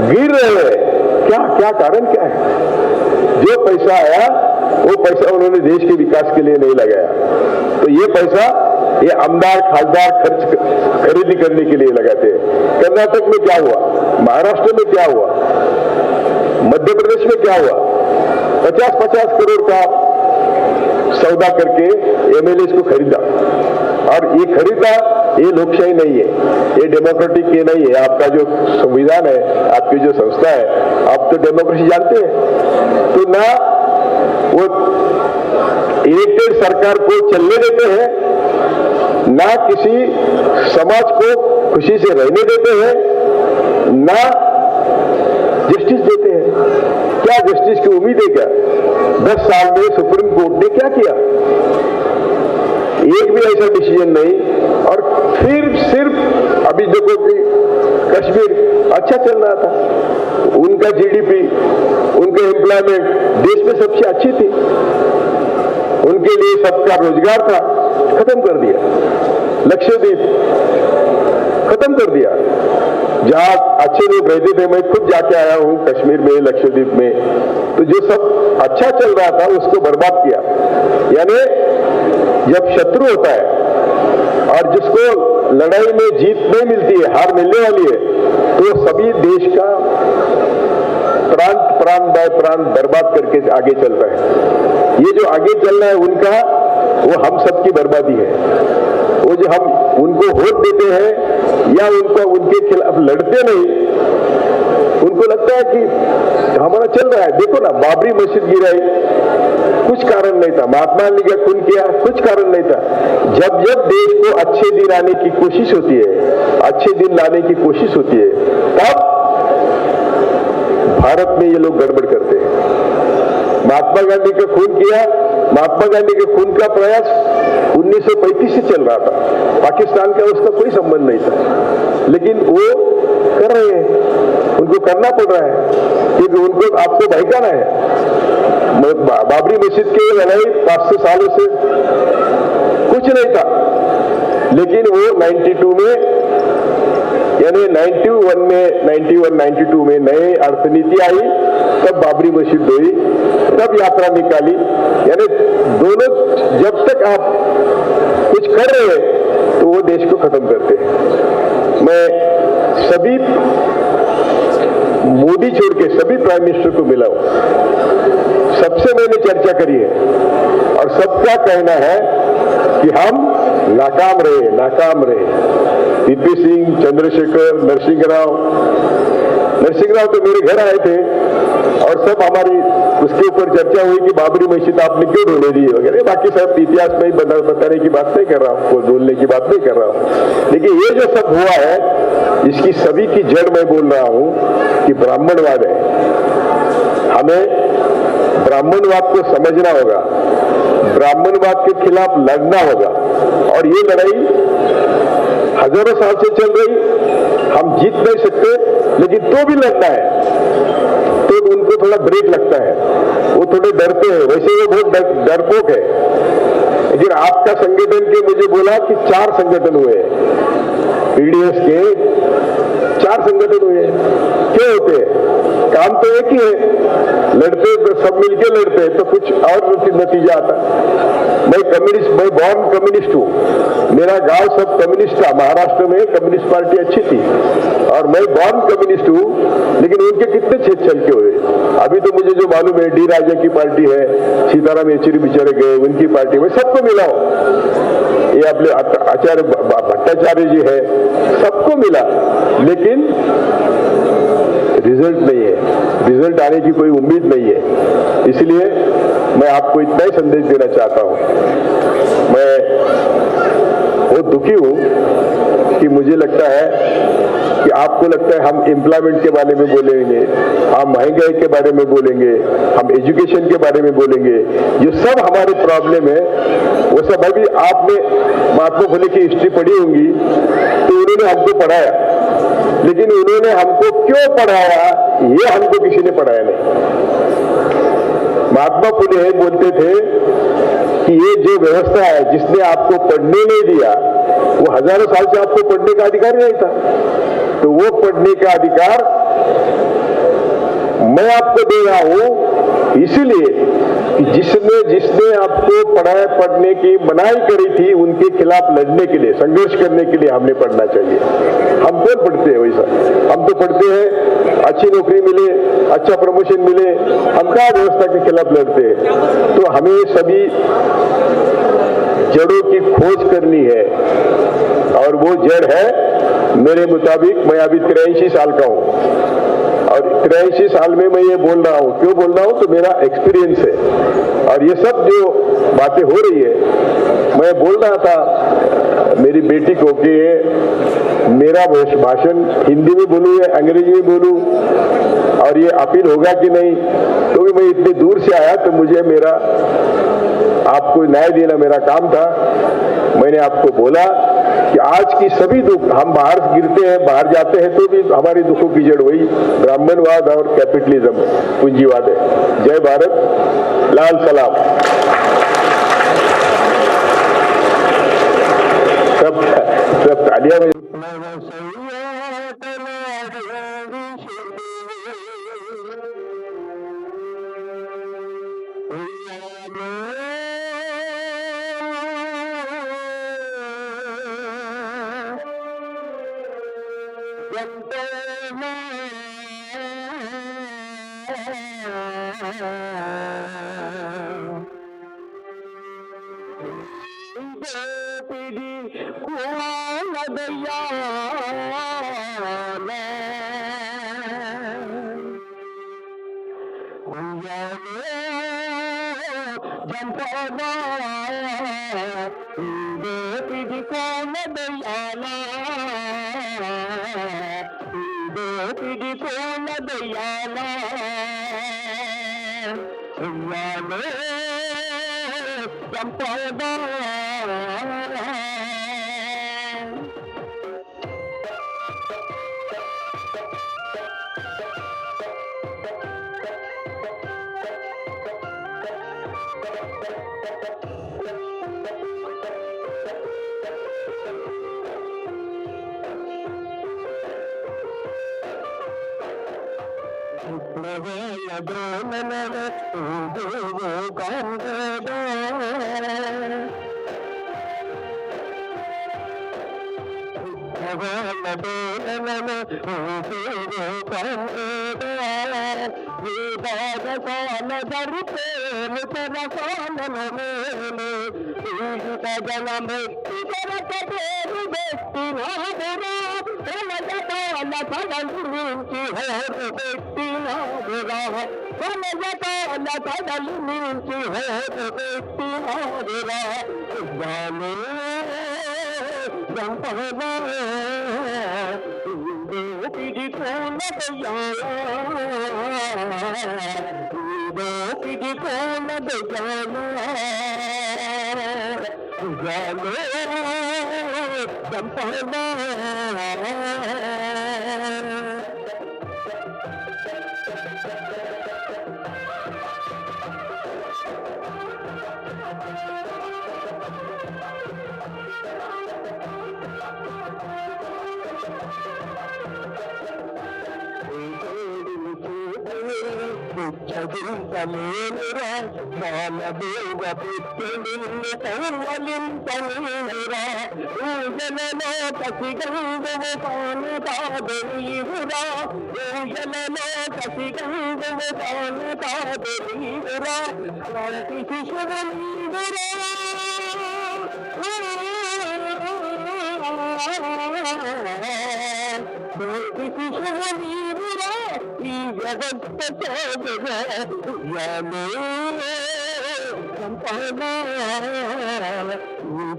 गिर रहे हैं। क्या क्या कारण क्या है? जो पैसा आया वो पैसा उन्होंने देश के विकास के लिए नहीं लगाया। तो ये पैसा ये आमदार खासदार खरीदी करने के लिए लगाते हैं। कर्नाटक में क्या हुआ, महाराष्ट्र में क्या हुआ, मध्य प्रदेश में क्या हुआ? 50-50 करोड़ का सौदा करके एमएलए को खरीदा। और ये खरीदा, ये लोकशाही नहीं है, ये डेमोक्रेटिक ये नहीं है। आपका जो संविधान है, आपकी जो संस्था है, आप तो डेमोक्रेसी जानते हैं। तो ना वो इलेक्टेड सरकार को चलने देते हैं, ना किसी समाज को खुशी से रहने देते हैं, ना जस्टिस देते हैं। क्या जस्टिस की उम्मीद है क्या? 10 साल में सुप्रीम कोर्ट ने क्या किया? एक भी ऐसा डिसीजन नहीं। और फिर सिर्फ अभी देखो कि कश्मीर अच्छा चल रहा था, उनका जीडीपी, उनका एम्प्लॉयमेंट देश में सबसे अच्छी थी, उनके लिए सबका रोजगार था, खत्म कर दिया। लक्षद्वीप खत्म कर दिया, जहां अच्छे लोग रहते थे। मैं खुद जाके आया हूं कश्मीर में, लक्षद्वीप में, तो जो सब अच्छा चल रहा था उसको बर्बाद किया। यानी जब शत्रु होता है और जिसको लड़ाई में जीत नहीं मिलती है, हार मिलने वाली है, तो सभी देश का प्राण बाय प्राण बर्बाद करके आगे चलता है। ये जो आगे चल रहा है उनका, वो हम सबकी बर्बादी है। वो जो हम उनको वोट देते हैं या उनके खिलाफ लड़ते नहीं, उनको लगता है कि हमारा चल रहा है। देखो ना, बाबरी मस्जिद गिराई, कुछ कारण नहीं था। महात्मा गांधी का खून किया, कुछ कारण नहीं था। जब जब देश को अच्छे दिन आने की कोशिश होती है, अच्छे दिन लाने की कोशिश होती है, तब भारत में ये लोग गड़बड़ करते हैं। महात्मा गांधी का खून किया, महात्मा गांधी के खून का प्रयास 1935 से चल रहा था। पाकिस्तान का उसका कोई संबंध नहीं था, लेकिन वो कर रहे हैं, उनको करना पड़ रहा है क्योंकि उनको आपको बहकाना है। बाबरी मस्जिद की लड़ाई 500 सालों से कुछ नहीं था, लेकिन वो 92 में, यानी 91-92 में नई अर्थनीति आई, तब बाबरी मस्जिद हुई, तब यात्रा निकाली। यानी दोनों, जब तक आप कुछ कर रहे हैं तो वो देश को खत्म करते हैं। मैं सभी मोदी छोड़ के सभी प्राइम मिनिस्टर को मिला हूं, सबसे मैंने चर्चा करी है और सबका कहना है कि हम नाकाम रहे। वीपी सिंह, चंद्रशेखर, नरसिंह राव तो मेरे घर आए थे और सब हमारी उसके ऊपर चर्चा हुई कि बाबरी मस्जिद आपने क्यों ढोने दी वगैरह। बाकी सब इतिहास में बताने की बात नहीं कर रहा हूँ, बोलने की बात नहीं कर रहा हूँ। लेकिन ये जो सब हुआ है, इसकी सभी की जड़ मैं बोल रहा हूँ कि ब्राह्मणवाद है। हमें ब्राह्मणवाद को समझना होगा, ब्राह्मणवाद के खिलाफ लड़ना होगा। और ये लड़ाई हजारों साल से चल रही, हम जीत नहीं सकते, लेकिन तो भी लड़ना है। तो उनको थोड़ा ब्रेक लगता है, वो थोड़े डरते हैं, वैसे वो बहुत डरपोक है। लेकिन आपका संगठन के मुझे बोला कि 4 संगठन हुए, पीडीएस के 4 संगठन हुए। क्यों होते हैं? काम तो एक ही है, लड़ते तो सब मिलके लड़ते हैं, तो कुछ और नतीजा आता। मैं बॉर्न कम्युनिस्ट हूँ, मेरा गांव सब कम्युनिस्ट था। महाराष्ट्र में कम्युनिस्ट पार्टी अच्छी थी और मैं बॉर्न कम्युनिस्ट हूँ, लेकिन उनके कितने छेद छल के हुए। अभी तो मुझे जो मालूम है, डी राजा की पार्टी है, सीताराम येचुरी बेचारे गए, उनकी पार्टी में सबको मिलाओ। ये अपने आचार्य भट्टाचार्य जी है, सबको मिला, लेकिन रिजल्ट नहीं है, रिजल्ट आने की कोई उम्मीद नहीं है। इसलिए मैं आपको इतना ही संदेश देना चाहता हूं। मैं बहुत दुखी हूं कि मुझे लगता है कि आपको लगता है हम एम्प्लॉयमेंट के बारे में बोलेंगे, हम महंगाई के बारे में बोलेंगे, हम एजुकेशन के बारे में बोलेंगे, जो सब हमारे प्रॉब्लम है वो सब अभी आपने महात्मा फुले की हिस्ट्री पढ़ी होंगी तो उन्होंने हमको पढ़ाया, लेकिन उन्होंने हमको क्यों पढ़ाया ये हमको किसी ने पढ़ाया नहीं। महात्मा फुले बोलते थे कि ये जो व्यवस्था है जिसने आपको पढ़ने नहीं दिया वो हजारों साल से आपको पढ़ने का अधिकार नहीं था, तो वो पढ़ने का अधिकार मैं आपको दे रहा हूं इसलिए कि जिसने आपको पढ़ने की मनाही करी थी उनके खिलाफ लड़ने के लिए, संघर्ष करने के लिए हमने पढ़ना चाहिए। हम कौन पढ़ते हैं वैसा? हम तो पढ़ते हैं अच्छी नौकरी मिले, अच्छा प्रमोशन मिले, हम क्या व्यवस्था के खिलाफ लड़ते हैं? तो हमें सभी जड़ों की खोज करनी है और वो जड़ है मेरे मुताबिक, मैं अभी 83 साल का हूं और 83 साल में मैं ये बोल रहा हूं, क्यों बोल रहा हूं तो मेरा एक्सपीरियंस है और ये सब जो बातें हो रही है, मैं बोल रहा था मेरी बेटी को कि मेरा भाषण हिंदी में बोलूं या अंग्रेजी में बोलूं और ये अपील होगा कि नहीं, तो भी मैं इतनी दूर से आया तो मुझे मेरा आपको न्याय देना मेरा काम था। मैंने आपको बोला कि आज की सभी दुख, हम बाहर गिरते हैं, बाहर जाते हैं तो भी हमारी दुखों की जड़ वही ब्राह्मणवाद और कैपिटलिज्म, पूंजीवाद है। जय भारत, लाल सलाम। सब तालियां में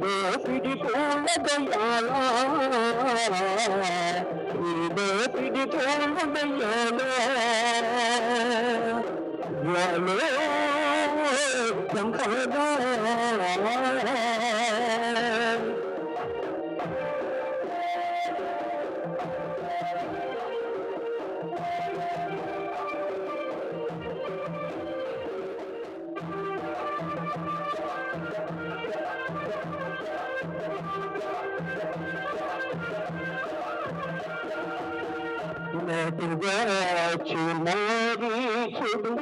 దోపిడి పూల దయ్యాలా ఈ దోపిడి పూల దయ్యాలా సంపద చూడు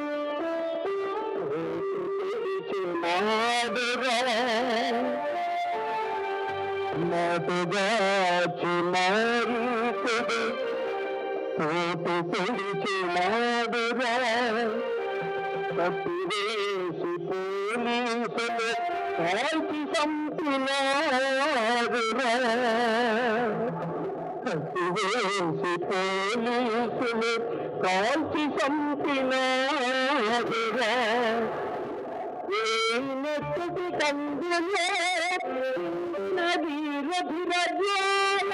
నాటుగాచి మారుతుడు కోటు పొడిచి మాడురా కప్పివేసి పోలీసులు కాల్చి చంపినారురా కప్పివేసి పోలీసులు కాల్చి చంపినారురా నెత్తి కందులో నదీర భిరజాల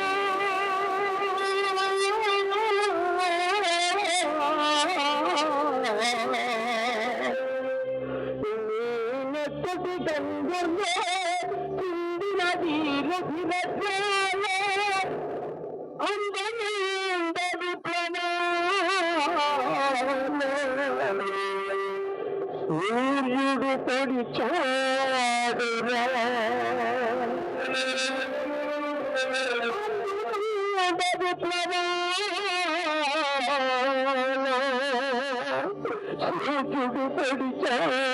నెత్తి కందులో నదీర భిరజాల అందరూ సూర్యుడు పొడిచాడురా సూర్యుడు పొడిచాడురా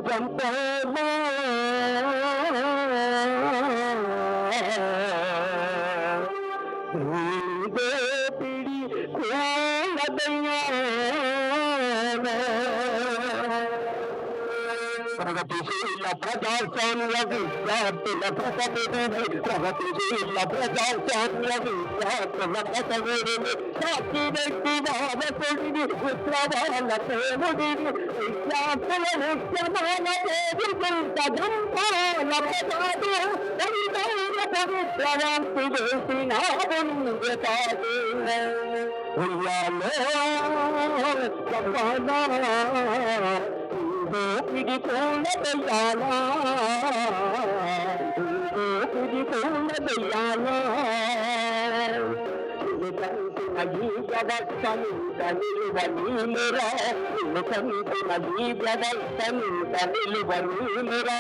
జంపమా దోపిడి ప్రగతిశీల ప్రజాస్వామ్య విద్యార్థుల ప్రగతిని ప్రగతిశీల ప్రజాస్వామ్య విద్యార్థుల ప్రగతిని సాక్షి వ్యక్తి వాదకుడిని విప్లవాల ప్రేముడిని విద్యార్థుల ఉద్యమాల వేదికంత దంపాల ప్రసాదు దైవైన పవిత్రవాంతి వేసిన పుణ్యతాదు దోపిడి పూల దయ్యాలా దోపిడి పూల దయ్యాలా కంటిన ఈ వ్యవస్థను తమిళ నీలురా కంటిన ఈ వ్యవస్థను తమిళ నీలురా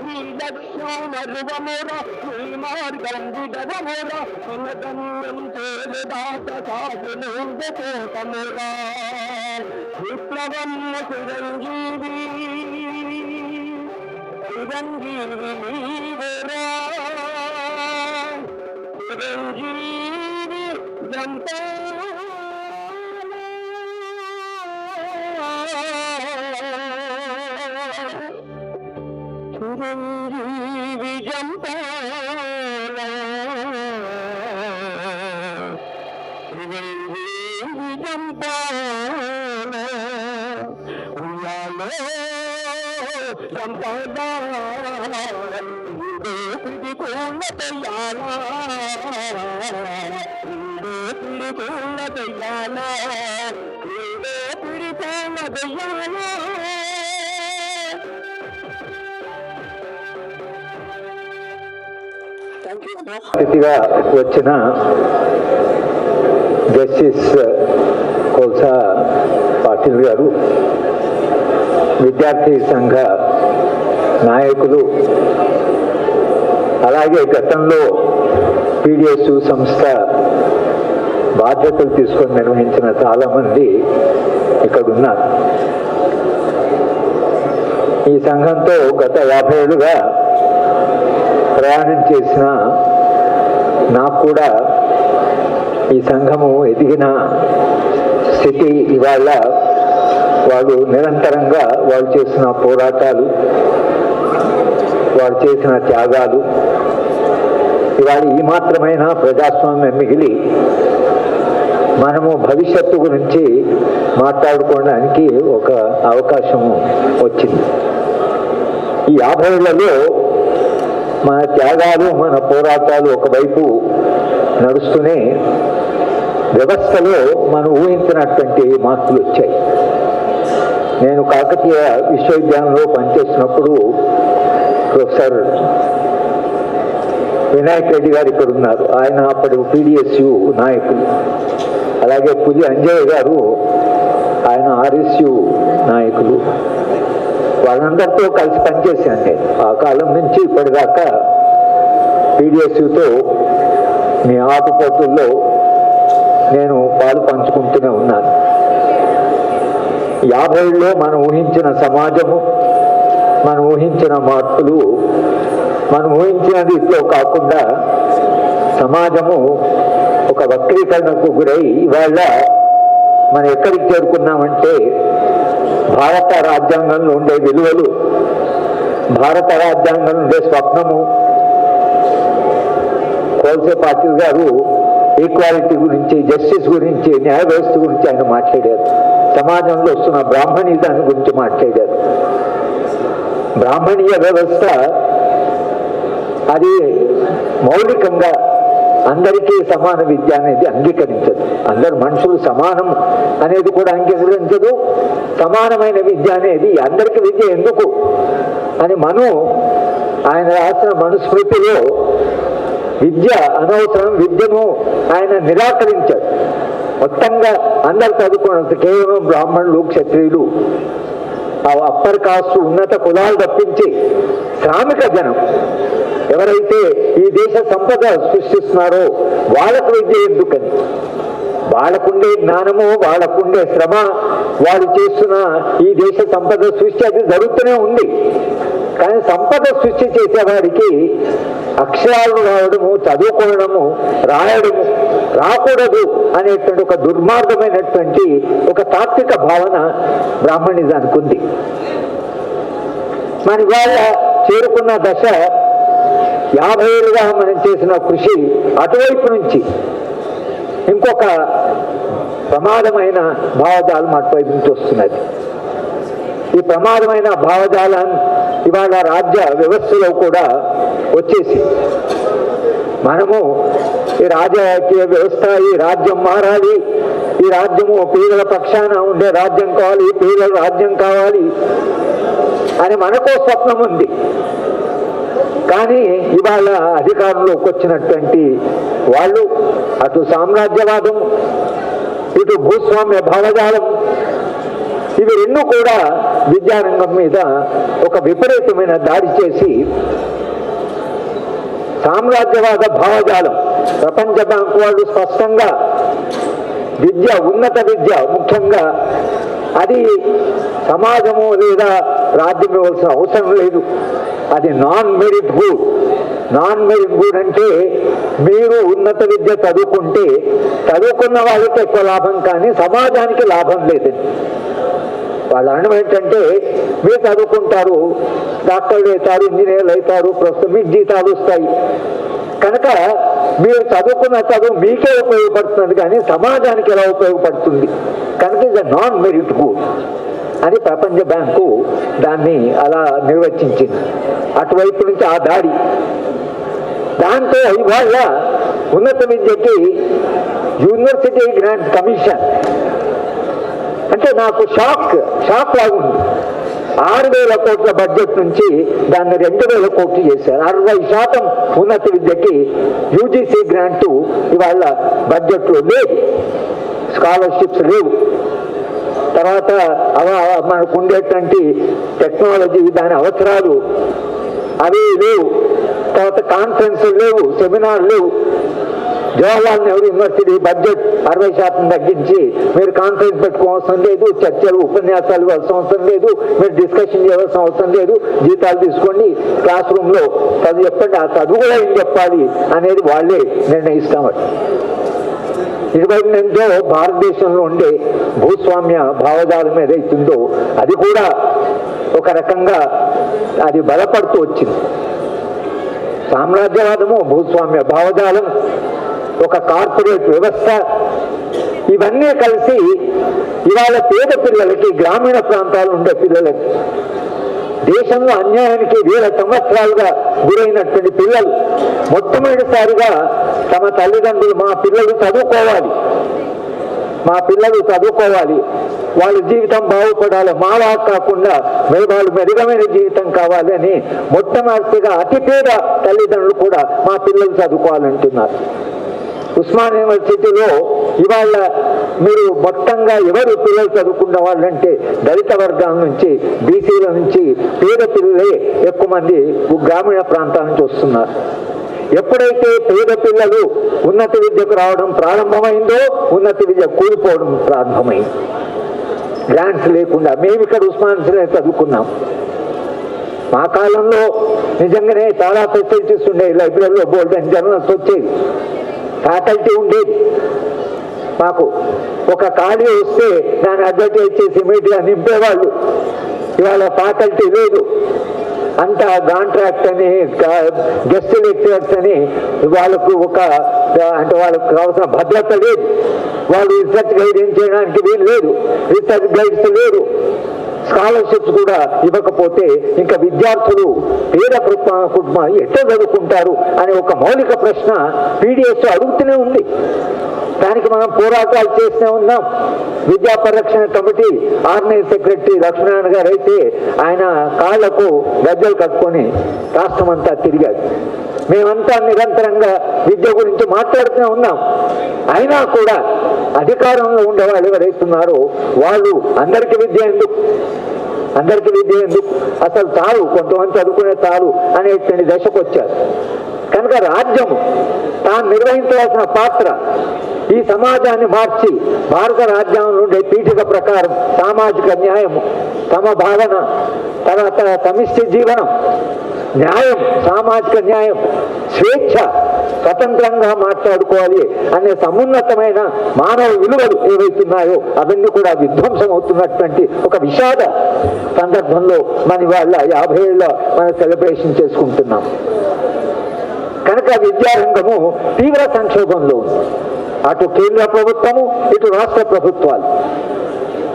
నీ లక్ష్యం మరువమురా నీ మార్గం విడవమురా పునగమ్యం చేరుదాత సాగునందు కోటమురా విప్లవం చిరంజీవి చిరంజీవి నీవురా చిరంజీవి చిరంజీవి జంపాల చిరంజీవి జంపాల ఉయ్యాలో సంపద దోపిడి పూల దయ్యాలా దోపిడి పూల దయ్యాలా దోపిడి పూల దయ్యాలా అతిథిగా వచ్చిన జస్టిస్ కోల్సా పాటిల్ గారు, విద్యార్థి సంఘ నాయకులు, అలాగే గతంలో పీడిఎస్ సంస్థ బాధ్యతలు తీసుకొని నిర్వహించిన చాలామంది ఇక్కడ ఉన్నారు. ఈ సంఘంతో గత 50 ఏళ్ళుగా ప్రయాణం చేసిన నాకు కూడా ఈ సంఘము ఎదిగిన స్థితి ఇవాళ వాళ్ళు నిరంతరంగా వాళ్ళు చేసిన పోరాటాలు, వాళ్ళు చేసిన త్యాగాలు ఇవాళ ఈ మాత్రమైన ప్రజాస్వామ్యం మిగిలి మనము భవిష్యత్తు గురించి మాట్లాడుకోవడానికి ఒక అవకాశం వచ్చింది. ఈ 50 మన త్యాగాలు, మన పోరాటాలు ఒకవైపు నడుస్తూనే వ్యవస్థలో మనం ఊహించినటువంటి మార్పులు వచ్చాయి. నేను కాకతీయ విశ్వవిద్యాలయంలో పనిచేసినప్పుడు ప్రొఫెసర్ వినాయక్ రెడ్డి గారు ఇక్కడ ఉన్నారు. ఆయన అప్పటి PDSU నాయకులు. అలాగే పులి అంజయ్య గారు, ఆయన RSU నాయకులు. వాళ్ళందరితో కలిసి పనిచేశాను నేను. ఆ కాలం నుంచి ఇప్పటిదాకా PDSUతో మీ ఆటుపోటుల్లో నేను పాలు పంచుకుంటూనే ఉన్నాను. 50లో మనం ఊహించిన సమాజము, మనం ఊహించిన మార్పులు, మనం ఊహించిన రీతిలో కాకుండా సమాజము ఒక వక్రీకరణకు గురై ఇవాళ మనం ఎక్కడికి చేరుకున్నామంటే భారత రాజ్యాంగంలో ఉండే విలువలు, భారత రాజ్యాంగంలో ఉండే స్వప్నము. కోల్సే పాటిల్ గారు ఈక్వాలిటీ గురించి, జస్టిస్ గురించి, న్యాయ వ్యవస్థ గురించి ఆయన మాట్లాడారు. సమాజంలో వస్తున్న బ్రాహ్మణీదాన్ని గురించి మాట్లాడారు. బ్రాహ్మణీయ వ్యవస్థ అది మౌలికంగా అందరికీ సమాన విద్య అనేది అంగీకరించదు. అందరు మనుషులు సమానం అనేది కూడా అంగీకరించదు. సమానమైన విద్య అనేది అందరికీ విద్య ఎందుకు అని ఆయన రాసిన మనుస్మృతిలో విద్య అనవసరం, విద్యను ఆయన నిరాకరించాడు. మొత్తంగా అందరు చదువుకున్నంత కేవలం బ్రాహ్మణులు, క్షత్రియులు, అప్పర్ కాస్ట్ ఉన్నత కులాలు తప్పించి శ్రామిక జనం ఎవరైతే ఈ దేశ సంపద సృష్టిస్తున్నారో వాళ్ళకు విద్య ఎందుకని, వాళ్ళకుండే జ్ఞానము, వాళ్ళకుండే శ్రమ, వాళ్ళు చేస్తున్న ఈ దేశ సంపద సృష్టి అది జరుగుతూనే ఉంది. కానీ సంపద సృష్టి చేసేవాడికి అక్షరాలు రావడము, చదువుకోవడము, రాయడము రాకూడదు అనేటువంటి ఒక దుర్మార్గమైనటువంటి ఒక తాత్విక భావన బ్రాహ్మణిజానికి ఉంది. మన ఇవాళ చేరుకున్న దశ 50 ఏళ్ళుగా మనం చేసిన కృషి అటువైపు నుంచి ఇంకొక ప్రమాదమైన భావజాలం అటువైపు నుంచి వస్తున్నది. ఈ ప్రమాదమైన భావజాలం ఇవాళ రాజ్య వ్యవస్థలో కూడా వచ్చేసి మనము ఈ రాజకీయ వ్యవస్థ, ఈ రాజ్యం మారాలి, ఈ రాజ్యము పేదల పక్షాన ఉండే రాజ్యం కావాలి, పేదల రాజ్యం కావాలి అని మనకో స్వప్నం ఉంది. కానీ ఇవాళ అధికారంలోకి వచ్చినటువంటి వాళ్ళు అటు సామ్రాజ్యవాదం, ఇటు భూస్వామ్య భావజాలం, ఇవి రెండు కూడా విద్యారంగం మీద ఒక విపరీతమైన దాడి చేసి సామ్రాజ్యవాద భావజాలం, ప్రపంచ బ్యాంకు వాళ్ళు స్పష్టంగా విద్య, ఉన్నత విద్య ముఖ్యంగా అది సమాజము లేదా రాజ్యం ఇవ్వాల్సిన అవసరం లేదు, అది non merit hood. Non merit hood అంటే మీరు ఉన్నత విద్య చదువుకుంటే చదువుకున్న వాళ్ళకి ఎక్కువ లాభం, కానీ సమాజానికి లాభం లేదండి. వాళ్ళ అనడం ఏంటంటే మీరు చదువుకుంటారు, డాక్టర్లు అవుతారు, ఇంజనీర్లు అవుతారు, ప్రస్తుతం మీకు జీతాలు వస్తాయి, కనుక మీరు చదువుకున్న చదువు మీకే ఉపయోగపడుతుంది కానీ సమాజానికి ఎలా ఉపయోగపడుతుంది, కనుక ఇది నాన్ మెరిట్ హుడ్ అని ప్రపంచ బ్యాంకు దాన్ని అలా నిర్వచించింది. అటువైపు నుంచి ఆ దాడి, దాంతో ఇవాళ ఉన్నత విద్యకి యూనివర్సిటీ గ్రాంట్ కమిషన్ అంటే నాకు షాక్ లాగుంది. 6,000 కోట్ల బడ్జెట్ నుంచి దాన్ని 2,000 కోట్లు చేశారు. 60% ఉన్నత విద్యకి UGC గ్రాంటు ఇవాళ బడ్జెట్లో లేదు, స్కాలర్షిప్స్ లేవు. తర్వాత మనకు ఉండేటువంటి టెక్నాలజీ, దాని అవసరాలు అవి లేవు. తర్వాత కాన్ఫరెన్స్లు లేవు, సెమినార్లు లేవు. జవహర్లాల్ నెహ్రూ యూనివర్సిటీ బడ్జెట్ 60% తగ్గించి మీరు కాన్ఫరెన్స్ పెట్టుకోవాల్సిన లేదు, చర్చలు, ఉపన్యాసాలు ఇవ్వాల్సిన అవసరం లేదు, మీరు డిస్కషన్ చేయవలసిన అవసరం లేదు, జీతాలు తీసుకోండి, క్లాస్ రూమ్లో చదువు చెప్పండి, ఆ చదువు కూడా ఏం చెప్పాలి అనేది వాళ్ళే నిర్ణయిస్తామట. ఇటువైపు నుంచో భారతదేశంలో ఉండే భూస్వామ్య భావజాలం ఏదైతుందో అది కూడా ఒక రకంగా అది బలపడుతూ వచ్చింది. సామ్రాజ్యవాదము, భూస్వామ్య భావజాలం, ఒక కార్పొరేట్ వ్యవస్థ, ఇవన్నీ కలిసి ఇవాళ పేద పిల్లలకి, గ్రామీణ ప్రాంతాలు ఉండే పిల్లలకి, దేశంలో అన్యాయానికి వేల సంవత్సరాలుగా గురైనటువంటి పిల్లలు మొట్టమొదటిసారిగా తమ తల్లిదండ్రులు మా పిల్లలు చదువుకోవాలి, వాళ్ళ జీవితం బాగుపడాలి, మాలా కాకుండా వాళ్ళు మెరుగైన జీవితం కావాలి అని మొట్టమొదటిగా అతిపేద తల్లిదండ్రులు కూడా మా పిల్లలు చదువుకోవాలంటున్నారు. ఉస్మాన్ యూనివర్సిటీలో ఇవాళ మీరు మొత్తంగా ఎవరు పిల్లలు చదువుకున్న వాళ్ళంటే దళిత వర్గాల నుంచి, బీసీల నుంచి పేద పిల్లలే ఎక్కువ మంది గ్రామీణ ప్రాంతాల నుంచి వస్తున్నారు. ఎప్పుడైతే పేద పిల్లలు ఉన్నత విద్యకు రావడం ప్రారంభమైందో ఉన్నత విద్య కూలిపోవడం ప్రారంభమైంది. గ్రాంట్స్ లేకుండా మేము ఇక్కడ ఉస్మానియాలో చదువుకున్నాం. మా కాలంలో నిజంగానే చాలా ఫెసిలిటీస్ ఉండేవి. లైబ్రరీలో బోర్డు అండ్ జర్నల్స్ వచ్చేవి, ఫ్యాకల్టీ ఉండేది. మాకు ఒక ఖాళీ వస్తే దాన్ని అడ్వర్టైజ్ చేసి ఇమీడియట్గా నింపేవాళ్ళు. ఇవాళ ఫ్యాకల్టీ లేదు, అంతా కాంట్రాక్ట్ అని, గెస్ట్ లెక్చరర్స్ అని, వాళ్ళకు అంటే వాళ్ళకు కావాల్సిన భద్రత లేదు. వాళ్ళు రీసెర్చ్ గైడ్ చేయడానికి వీలు లేదు, రీసెర్చ్ గైడ్స్ లేరు, స్కాలర్షిప్స్ కూడా ఇవ్వకపోతే ఇంకా విద్యార్థులు పేద కుటుంబాలు ఎట్లా చదువుకుంటారు అనే ఒక మౌలిక ప్రశ్న పీడిఎస్ అడుగుతూనే ఉంది. దానికి మనం పోరాటాలు చేస్తూనే ఉన్నాం. విద్యా పరిరక్షణ కమిటీ ఆర్గనైజ్ సెక్రటరీ లక్ష్మీనారాయణ గారు అయితే ఆయన కాళ్లకు గజ్జలు కట్టుకొని రాష్ట్రం అంతా తిరిగాడు. మేమంతా నిరంతరంగా విద్య గురించి మాట్లాడుతూనే ఉన్నాం. అయినా కూడా అధికారంలో ఉండేవాళ్ళు ఎవరైతున్నారో వాళ్ళు అందరికీ విద్య ఎందుకు అసలు చాలు, కొంతమంది చదువుకునే చాలు అనేటువంటి దశకు వచ్చారు. కనుక రాజ్యం తాను నిర్వహించవలసిన పాత్ర ఈ సమాజాన్ని మార్చి భారత రాజ్యాంగంలో ఉండే పీఠిక ప్రకారం సామాజిక న్యాయము, సమభావన, తర్వాత సమిష్టి జీవనం, న్యాయం, సామాజిక న్యాయం, స్వేచ్ఛ, స్వతంత్రంగా మాట్లాడుకోవాలి అనే సమున్నతమైన మానవ విలువలు ఏవైతున్నాయో అవన్నీ కూడా విధ్వంసం అవుతున్నటువంటి ఒక విషాద సందర్భంలో మన వాళ్ళ 50 ఏళ్ళ మనం సెలబ్రేషన్ చేసుకుంటున్నాం. కనుక విద్యారంగము తీవ్ర సంక్షోభంలో ఉంది. అటు కేంద్ర ప్రభుత్వము, ఇటు రాష్ట్ర ప్రభుత్వాలు.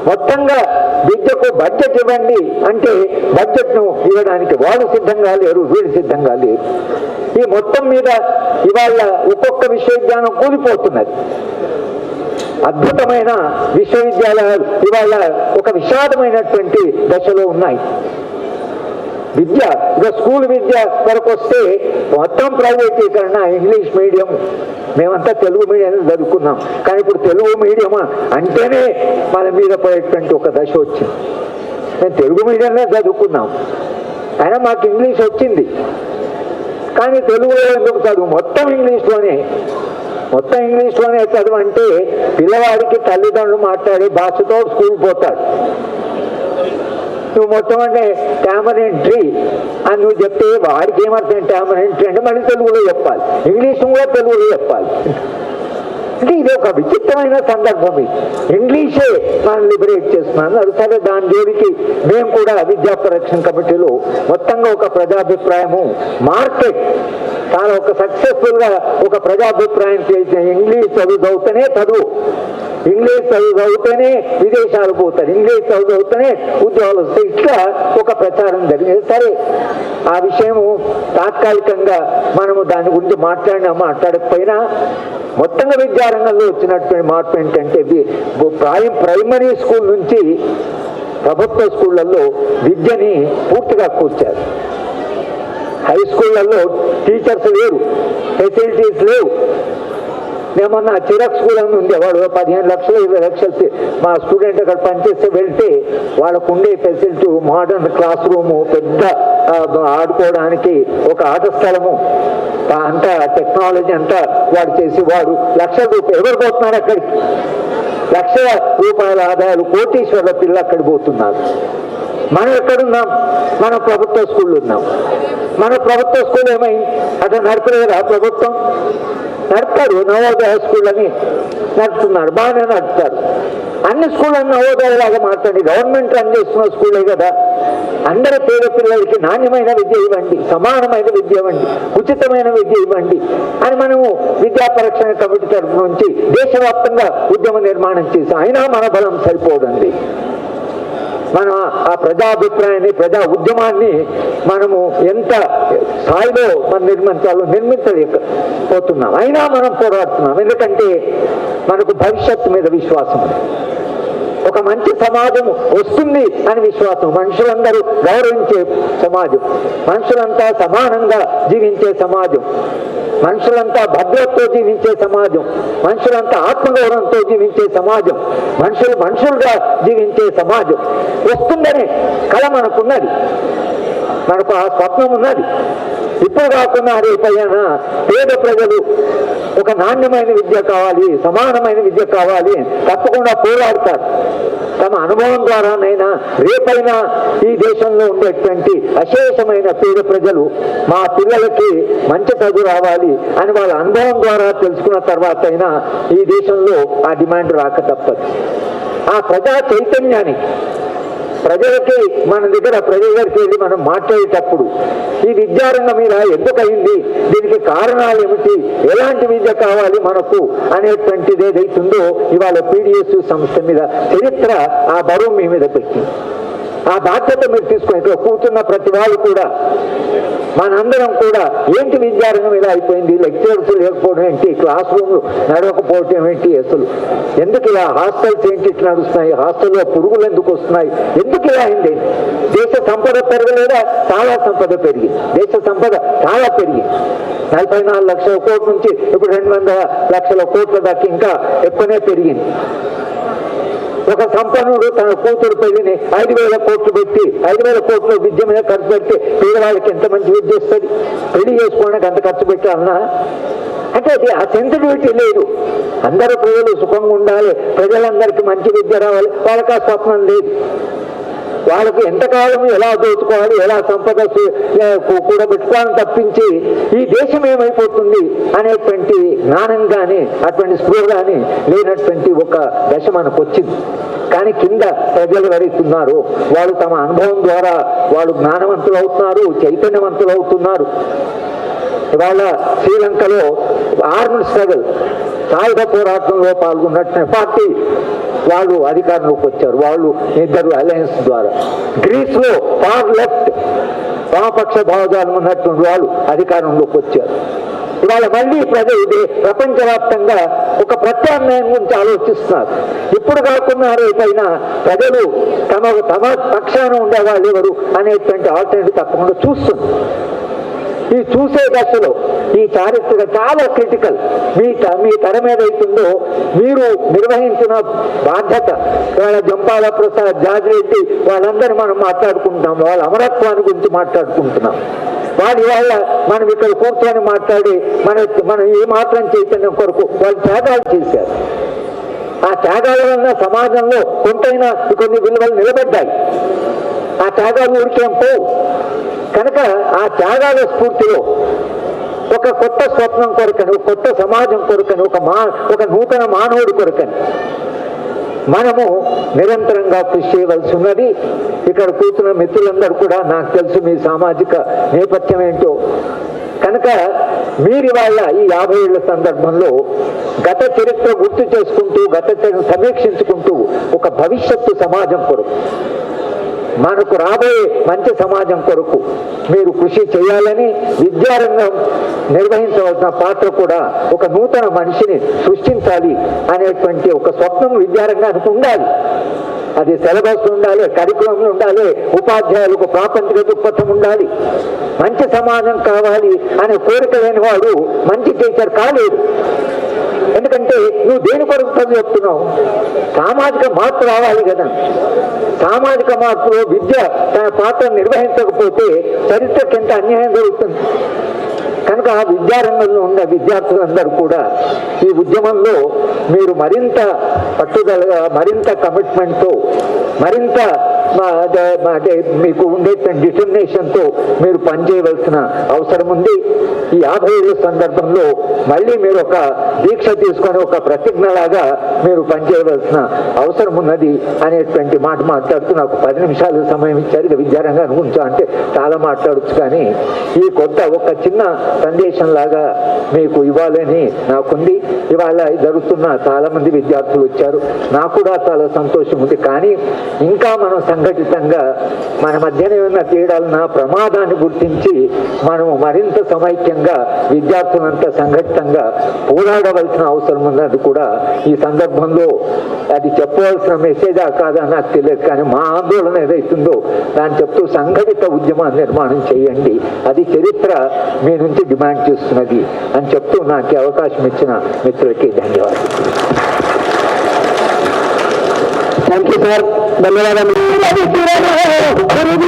మొత్తంగా విద్యకు బడ్జెట్ ఇవ్వండి అంటే బడ్జెట్ను ఇవ్వడానికి వాళ్ళు సిద్ధంగా లేరు, వీళ్ళు సిద్ధంగా లేరు. ఈ మొత్తం మీద ఇవాళ ఒక్కొక్క విశ్వవిద్యాలయం కూలిపోతున్నది. అద్భుతమైన విశ్వవిద్యాలయాలు ఇవాళ ఒక విషాదమైనటువంటి దశలో ఉన్నాయి. విద్య ఇక స్కూల్ విద్య వరకు వస్తే మొత్తం ప్రైవేటీకరణ, ఇంగ్లీష్ మీడియం. మేమంతా తెలుగు మీడియం చదువుకున్నాం, కానీ ఇప్పుడు తెలుగు మీడియం అంటేనే మన మీద పడేటువంటి ఒక దశ వచ్చింది. మేము తెలుగు మీడియంలో చదువుకున్నాం, అయినా మాకు ఇంగ్లీష్ వచ్చింది, కానీ తెలుగులో ఎందుకు చదువు? మొత్తం ఇంగ్లీష్లోనే చదువు అంటే పిల్లవాడికి తల్లిదండ్రులు మాట్లాడే భాషతో స్కూల్ పోతాడు. నువ్వు మొత్తం అంటే టామరెంట్రీ అని నువ్వు చెప్తే వాడికి ఏమర్థం టామరెంట్రీ అంటే మళ్ళీ తెలుగులో చెప్పాలి, ఇంగ్లీష్ కూడా తెలుగులో చెప్పాలి. అంటే ఇది ఒక విచిత్రమైన సందర్భం. ఇంగ్లీషే మనం లిబరేట్ చేస్తున్నాను. అది సరే, దాని జోలికి మేము కూడా విద్యా పరిరక్షణ కమిటీలో మొత్తంగా ఒక ప్రజాభిప్రాయము, మార్కెట్ చాలా ఒక సక్సెస్ఫుల్గా ఒక ప్రజాభిప్రాయం చేసిన ఇంగ్లీష్ చదువుతూనే ఇంగ్లీష్ చదివితేనే విదేశాలు పోతారు, ఇంగ్లీష్ చదివితేనే ఉద్యోగాలు వస్తాయి. ఇట్లా ఒక ప్రచారం జరిగింది. సరే, ఆ విషయము తాత్కాలికంగా మనము దాని గురించి మాట్లాడకపోయినా మొత్తంగా విద్యారంగంలో వచ్చినటువంటి మార్పు ఏంటంటే ప్రైమరీ స్కూల్ నుంచి ప్రభుత్వ స్కూళ్ళల్లో విద్యని పూర్తిగా కూర్చారు. హై స్కూళ్ళల్లో టీచర్స్ లేరు, ఫెసిలిటీస్ లేవు. మేమన్నా చిరాక్ స్కూల్ అని ఉంది, వాడు 15 లక్షలు 20 లక్షలు మా స్టూడెంట్ అక్కడ పనిచేస్తే వెళ్తే వాళ్ళకు ఉండే ఫెసిలిటీ, మోడర్న్ క్లాస్ రూము, పెద్ద ఆడుకోవడానికి ఒక ఆట స్థలము, అంతా టెక్నాలజీ అంతా వాడు చేసి వాడు లక్షల రూపాయలు ఎవరు పోతున్నారు అక్కడికి? లక్షల రూపాయల ఆదాయాలు కోటీశ్వర్ల పిల్లలు అక్కడికి పోతున్నారు. మనం ఎక్కడున్నాం? మనం ప్రభుత్వ స్కూళ్ళు ఉన్నాం. మన ప్రభుత్వ స్కూల్ ఏమైంది? అట్లా నడిపలేదా ప్రభుత్వం? నడుపుతారు. నవోదయ స్కూల్ అని నడుపుతున్నారు, బాగానే నడుపుతారు. అన్ని స్కూళ్ళని నవోదయలాగా మాట్లాడి గవర్నమెంట్ రన్ చేస్తున్న స్కూలే కదా. అందరి పేద పిల్లలకి నాణ్యమైన విద్య ఇవ్వండి, సమానమైన విద్య ఇవ్వండి, ఉచితమైన విద్య ఇవ్వండి అని మనము విద్యా పరిరక్షణ కమిటీ తరఫు నుంచి దేశవ్యాప్తంగా ఉద్యమ నిర్మాణం చేసాం. అయినా మన బలం సరిపోదండి. మన ఆ ప్రజాభిప్రాయాన్ని, ప్రజా ఉద్యమాన్ని మనము ఎంత స్థాయిలో మనం నిర్మించలేకపోతున్నాం. అయినా మనం పోరాడుతున్నాం. ఎందుకంటే మనకు భవిష్యత్తు మీద విశ్వాసం, ఒక మంచి సమాజం వస్తుంది అని విశ్వాసం, మనుషులందరూ గౌరవించే సమాజం, మనుషులంతా సమానంగా జీవించే సమాజం, మనుషులంతా భద్రతతో జీవించే సమాజం, మనుషులంతా ఆత్మగౌరవంతో జీవించే సమాజం, మనుషులుగా జీవించే సమాజం వస్తుందనే కళ మనకున్నది, మనకు ఆ స్వప్నం ఉన్నది. ఇప్పుడు కాకుండా రేపైనా పేద ప్రజలు ఒక నాణ్యమైన విద్య కావాలి, సమానమైన విద్య కావాలి, తప్పకుండా పోరాడతారు. తమ అనుభవం ద్వారానైనా రేపైనా ఈ దేశంలో ఉండేటువంటి అశేషమైన పేద ప్రజలు మా పిల్లలకి మంచి చదువు రావాలి అని వాళ్ళ అనుభవం ద్వారా తెలుసుకున్న తర్వాత అయినా ఈ దేశంలో ఆ డిమాండ్ రాక తప్పదు. ఆ ప్రజా చైతన్యానికి ప్రజలకి మన దగ్గరికి వెళ్ళి మనం మాట్లాడేటప్పుడు ఈ విద్యారంగం మీద ఎందుకు అయింది, దీనికి కారణాలు ఏమిటి, ఎలాంటి విద్య కావాలి మనకు అనేటువంటిది ఏదైతుందో ఇవాళ పీడిఎస్ సంస్థ మీద చరిత్ర ఆ బరువు మీ మీద పెట్టింది. ఆ బాధ్యత మీరు తీసుకొని ఇక్కడ కూర్చున్న ప్రతి వాళ్ళు కూడా మనందరం కూడా ఏంటి విద్యారంగం ఇలా అయిపోయింది, లెక్చరర్స్ లేకపోవడం ఏంటి, క్లాస్ రూమ్లు నడవకపోవడం ఏంటి, అసలు ఎందుకు ఇలా హాస్టల్స్ ఏంటి ఇట్లా నడుస్తున్నాయి, హాస్టల్లో పురుగులు ఎందుకు వస్తున్నాయి, ఎందుకు ఇలా అయింది, దేశ సంపద పెరగలేదా, చాలా సంపద పెరిగింది, దేశ సంపద చాలా పెరిగింది. 44 లక్షల కోట్ల నుంచి ఇప్పుడు 200 లక్షల కోట్ల దాకా ఇంకా ఎక్కువనే పెరిగింది. ఒక సంపన్నుడు తన కూతురు పెళ్లిని 5,000 కోట్లు పెట్టి 5,000 కోట్లు విద్య మీద ఖర్చు పెట్టి పేదవాళ్ళకి ఎంత మంచి విద్య ఇస్తుంది, పెళ్లి చేసుకోవడానికి అంత ఖర్చు పెట్టాలన్నా అంటే అది ఆ సెన్సిటివిటీ లేదు. అందరూ ప్రజలు సుఖంగా ఉండాలి, ప్రజలందరికీ మంచి విద్య రావాలి, వాళ్ళకి ఆ స్వప్నం లేదు. వాళ్ళకు ఎంతకాలం ఎలా దోచుకోవాలి, ఎలా సంపద కూడబెట్టుకోవాలని తప్పించి ఈ దేశం ఏమైపోతుంది అనేటువంటి జ్ఞానం కానీ అటువంటి స్పృహ కానీ లేనటువంటి ఒక దశ మనకు వచ్చింది. కానీ కింద ప్రజలు ఎవరైతున్నారు వాళ్ళు తమ అనుభవం ద్వారా వాళ్ళు జ్ఞానవంతులు అవుతున్నారు, చైతన్యవంతులు అవుతున్నారు. ఇవాళ శ్రీలంకలో ఆర్మడ్ స్ట్రగల్ సాయుధ పోరాటంలో పాల్గొన్నట్టు పార్టీ వాళ్ళు అధికారంలోకి వచ్చారు, వాళ్ళు ఇద్దరు అలయన్స్ ద్వారా. గ్రీస్లో ఫార్ లెఫ్ట్ వామపక్ష భావజాలం ఉన్నటువంటి వాళ్ళు అధికారంలోకి వచ్చారు. ఇవాళ మళ్ళీ ప్రజలు ప్రపంచవ్యాప్తంగా ఒక ప్రత్యామ్నాయం గురించి ఆలోచిస్తున్నారు. ఇప్పుడు కాకుండా రేపైనా ప్రజలు తమ పక్షాన ఉండేవాళ్ళు ఎవరు అనేటువంటి ఆల్టర్నేటివ్ తప్పకుండా చూస్తున్నారు. ఈ చూసే దశలో ఈ చారిత్రక చాలా క్రిటికల్. మీ తరం ఏదైతుందో మీరు నిర్వహించిన బాధ్యత, వాళ్ళ జంపాల ప్రసాద్, జార్జ్ రెడ్డి వాళ్ళందరూ మనం మాట్లాడుకుంటున్నాం, వాళ్ళ అమరత్వాన్ని గురించి మాట్లాడుకుంటున్నాం. వాళ్ళ మనం ఇక్కడ కూర్చొని మాట్లాడి మనం ఏ మాత్రం చైతన్యం కొరకు వాళ్ళు త్యాగాలు చేశారు. ఆ త్యాగాల వలన సమాజంలో కొంతైనా కొన్ని విలువలు నిలబడ్డాయి. ఆ త్యాగాలు ఊరికేం పోవు. కనుక ఆ త్యాగాల స్ఫూర్తిలో ఒక కొత్త స్వప్నం కొరకని, ఒక కొత్త సమాజం కొరకని, ఒక నూతన మానవుడి కొరకని మనము నిరంతరంగా కృషి చేయవలసి ఉన్నది. ఇక్కడ కూర్చున్న మిత్రులందరూ కూడా నాకు తెలుసు మీ సామాజిక నేపథ్యం ఏంటో. కనుక మీరు వాళ్ళ ఈ 50 ఏళ్ల సందర్భంలో గత చరిత్ర గుర్తు చేసుకుంటూ, గత చరిత్ర సమీక్షించుకుంటూ ఒక భవిష్యత్తు సమాజం కొరకు, మనకు రాబోయే మంచి సమాజం కొరకు మీరు కృషి చేయాలని, విద్యారంగం నిర్వహించవలసిన పాత్ర కూడా ఒక నూతన మనిషిని సృష్టించాలి అనేటువంటి ఒక స్వప్నం విద్యారంగానికి ఉండాలి. అది సిలబస్ ఉండాలి, కరికులంలో ఉండాలి, ఉపాధ్యాయులకు ప్రాపంచిక దృక్పథం ఉండాలి. మంచి సమాజం కావాలి అనే కోరిక లేని వాడు మంచి టీచర్ కాలేదు. ఎందుకంటే నువ్వు దేని కొరకు చదువు చెప్తున్నావు? సామాజిక మార్పు రావాలి కదా. సామాజిక మార్పులో విద్య తన పాత్ర నిర్వహించకపోతే చరిత్రకి ఎంత అన్యాయం జరుగుతుంది. కనుక విద్యారంగంలో ఉన్న విద్యార్థులందరూ కూడా ఈ ఉద్యమంలో మీరు మరింత పట్టుదలగా, మరింత కమిట్మెంట్తో, మరింత అంటే మీకు ఉండే డిటర్మినేషన్తో మీరు పనిచేయవలసిన అవసరం ఉంది. ఈ 50 సందర్భంలో మళ్ళీ మీరు ఒక దీక్ష తీసుకొని ఒక ప్రతిజ్ఞలాగా మీరు పనిచేయవలసిన అవసరం ఉన్నది అనేటువంటి మాట మాట్లాడుతూ నాకు 10 నిమిషాలు సమయం ఇచ్చారు. ఇక విద్యారంగాన్ని గురించి అంటే చాలా మాట్లాడచ్చు, కానీ ఈ కొత్త ఒక చిన్న సందేశం లాగా మీకు ఇవ్వాలని నాకుంది. ఇవాళ జరుగుతున్న చాలా మంది విద్యార్థులు వచ్చారు, నాకు కూడా చాలా సంతోషం ఉంది. కానీ ఇంకా మనం సంఘటితంగా మన మధ్యన ఉన్న తేడాలన్న ప్రమాదాన్ని గుర్తించి మనం మరింత సమైక్యంగా విద్యార్థులంతా సంఘటితంగా పోరాడవలసిన అవసరం ఉన్నది కూడా ఈ సందర్భంలో. అది చెప్పవలసిన మెసేజా కాదా నాకు తెలియదు, కానీ మా ఆందోళన ఏదైతుందో దాన్ని చెప్తూ సంఘటిత ఉద్యమాన్ని నిర్మాణం చేయండి, అది చరిత్ర మీ నుంచి డిమాండ్ చేస్తున్నది అని చెప్తూ నాకు అవకాశం ఇచ్చిన మిత్రులకి ధన్యవాదాలు. థ్యాంక్ యూ సార్, ధన్యవాదాలు. Salam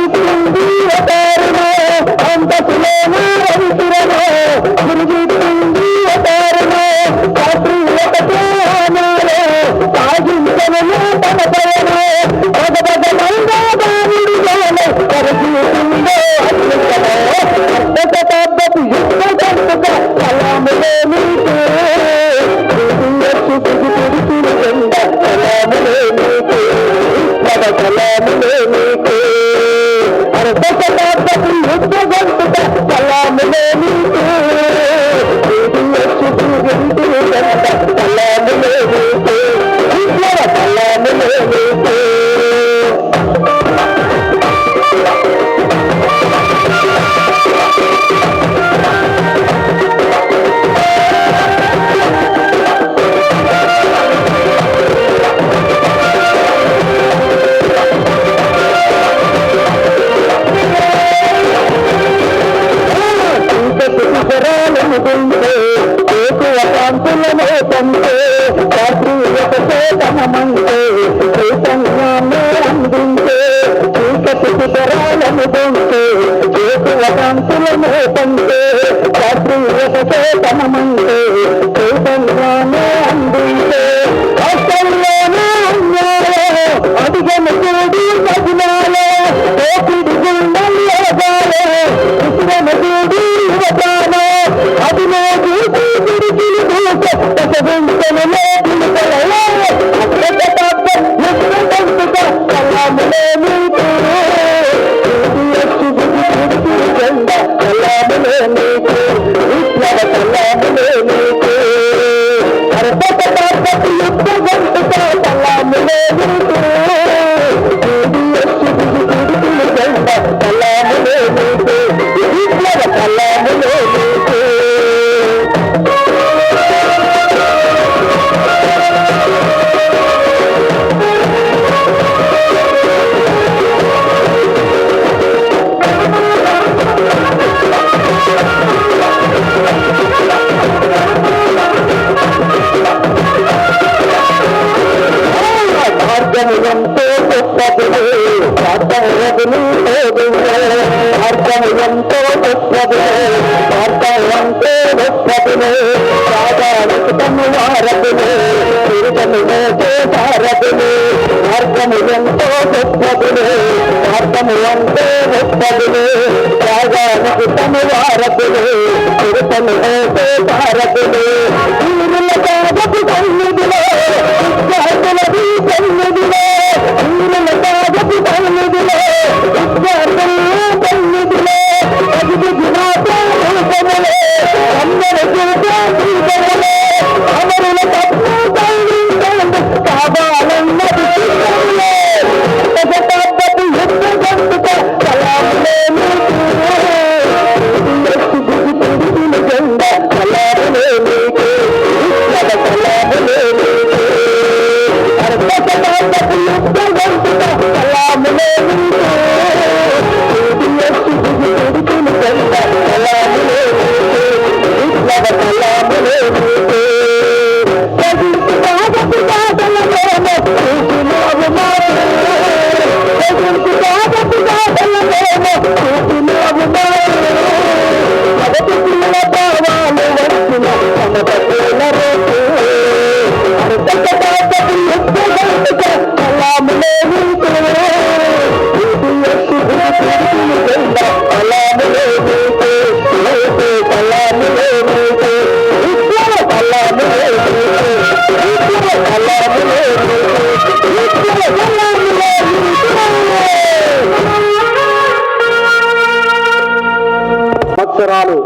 అక్షరాలు